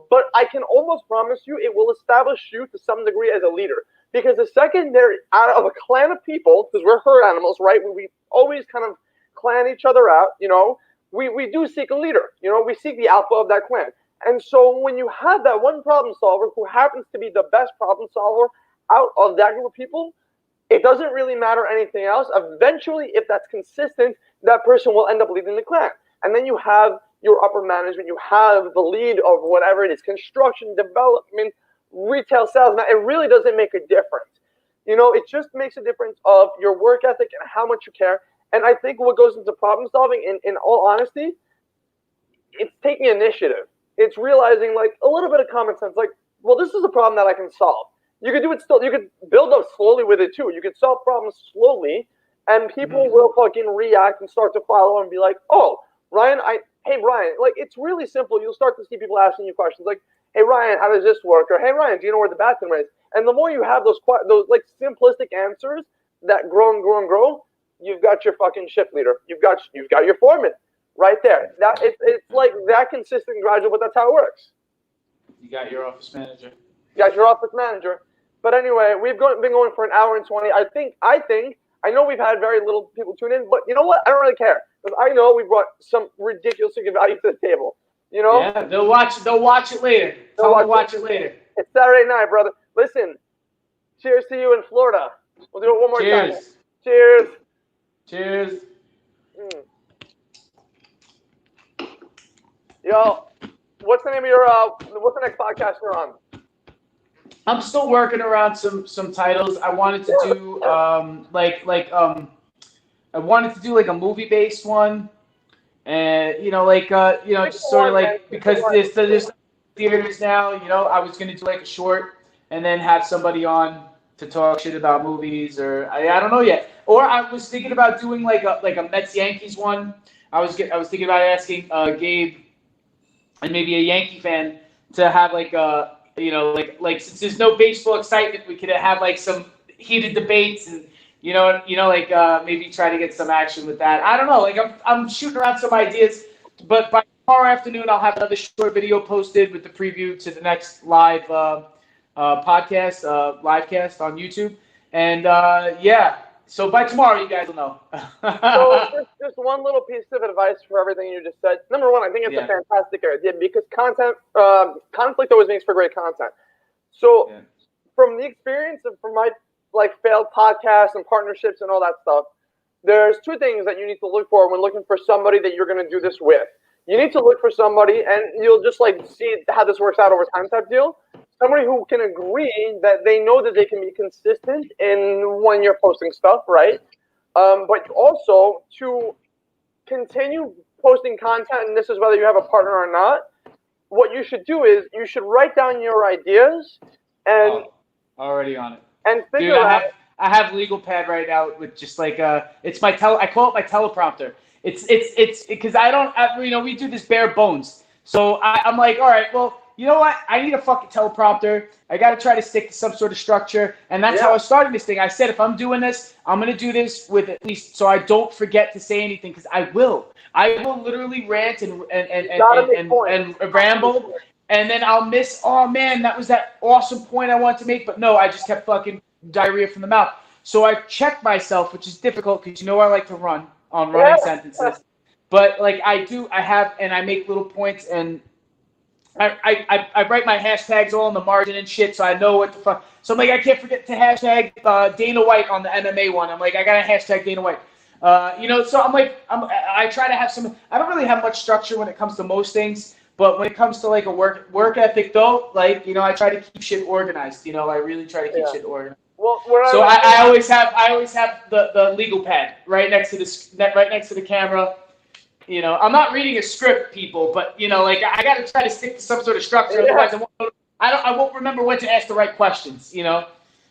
But I can almost promise you it will establish you to some degree as a leader. Because the second they're out of a clan of people, because we're herd animals, right? We always kind of clan each other out, you know. We do seek a leader, you know. We seek the alpha of that clan. And so when you have that one problem solver who happens to be the best problem solver out of that group of people, it doesn't really matter anything else. Eventually, if that's consistent, that person will end up leading the clan. And then you have your upper management, you have the lead of whatever it is, construction, development, retail sales. It really doesn't make a difference. You know, it just makes a difference of your work ethic and how much you care. And I think what goes into problem solving, in all honesty, it's taking initiative. It's realizing, a little bit of common sense. Well, this is a problem that I can solve. You could do it still. You could build up slowly with it, too. You could solve problems slowly, and people will fucking react and start to follow and be like, oh, Ryan, hey, Ryan, it's really simple. You'll start to see people asking you questions like, hey, Ryan, how does this work? Or, hey, Ryan, do you know where the bathroom is? And the more you have those simplistic answers that grow and grow and grow, you've got your fucking shift leader. You've got your foreman right there. That it's like that consistent gradual, but that's how it works. You got your office manager. You got your office manager. But anyway, been going for an hour and 20. I know we've had very little people tune in, but you know what? I don't really care because I know we brought some ridiculously good value to the table. You know? Yeah, they'll watch it later. Tell them to watch it later. It's Saturday night, brother. Listen, cheers to you in Florida. We'll do it one more time. Cheers. Cheers. Yo, what's the name of what's the next podcast you're on? I'm still working around some titles. I wanted to do I wanted to do like a movie based one, and just sort of like because there's theaters now. I was gonna do like a short and then have somebody on to talk shit about movies, or I don't know yet. Or I was thinking about doing like a Mets Yankees one. I was thinking about asking Gabe and maybe a Yankee fan to have like a. Since there's no baseball excitement, we could have like some heated debates and maybe try to get some action with that. I don't know. Like I'm shooting around some ideas, but by tomorrow afternoon I'll have another short video posted with the preview to the next live podcast, livecast on YouTube. And so by tomorrow you guys will know. So just one little piece of advice for everything you just said. Number one, I think it's a fantastic idea because conflict always makes for great content. So from the experience and from my failed podcasts and partnerships and all that stuff, there's two things that you need to look for when looking for somebody that you're going to do this with. You need to look for somebody, and you'll just see how this works out over time type deal. Somebody who can agree that they know that they can be consistent in when you're posting stuff, right? But also to continue posting content, and this is whether you have a partner or not, what you should do is you should write down your ideas and already on it. And figure out. I have legal pad right now with just like it's my I call it my teleprompter. It's because we do this bare bones. So I'm like, all right, well, you know what? I need a fucking teleprompter. I got to try to stick to some sort of structure. And that's how I started this thing. I said, if I'm doing this, I'm going to do this with at least so I don't forget to say anything because I will literally rant and ramble. And then I'll miss, oh man, that was that awesome point I wanted to make. But no, I just kept fucking diarrhea from the mouth. So I checked myself, which is difficult because I like to run on running sentences. But like I make little points and I write my hashtags all in the margin and shit, so I know what the fuck. So I'm like, I can't forget to hashtag Dana White on the MMA one. I'm like, I gotta hashtag Dana White. So I'm like, I try to have some. I don't really have much structure when it comes to most things, but when it comes to like a work ethic though, like I try to keep shit organized. I really try to keep shit organized. Well, I always have the legal pad right next to the camera. I'm not reading a script, people, but I got to try to stick to some sort of structure. Otherwise, I won't remember when to ask the right questions. The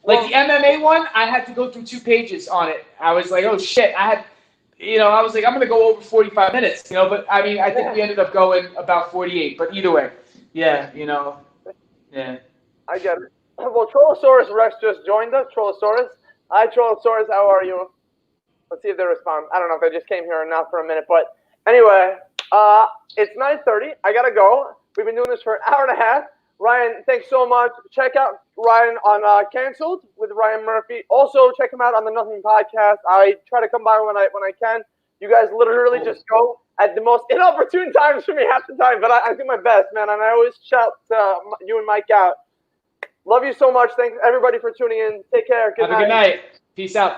MMA one, I had to go through 2 pages on it. I was like, oh shit, I was like, I'm gonna go over 45 minutes. But I mean, I think we ended up going about 48. But either way, yeah. I get it. Well, Trollosaurus Rex just joined us. Trollosaurus. Hi, Trollosaurus. How are you? Let's see if they respond. I don't know if they just came here or not for a minute, but anyway, it's 9:30. I gotta go. We've been doing this for an hour and a half. Ryan, thanks so much. Check out Ryan on Canceled with Ryan Murphy. Also, check him out on the Nothing Podcast. I try to come by when I can. You guys literally just go at the most inopportune times for me half the time, but I do my best, man, and I always shout you and Mike out. Love you so much. Thanks, everybody, for tuning in. Take care. Have a good night. Peace out.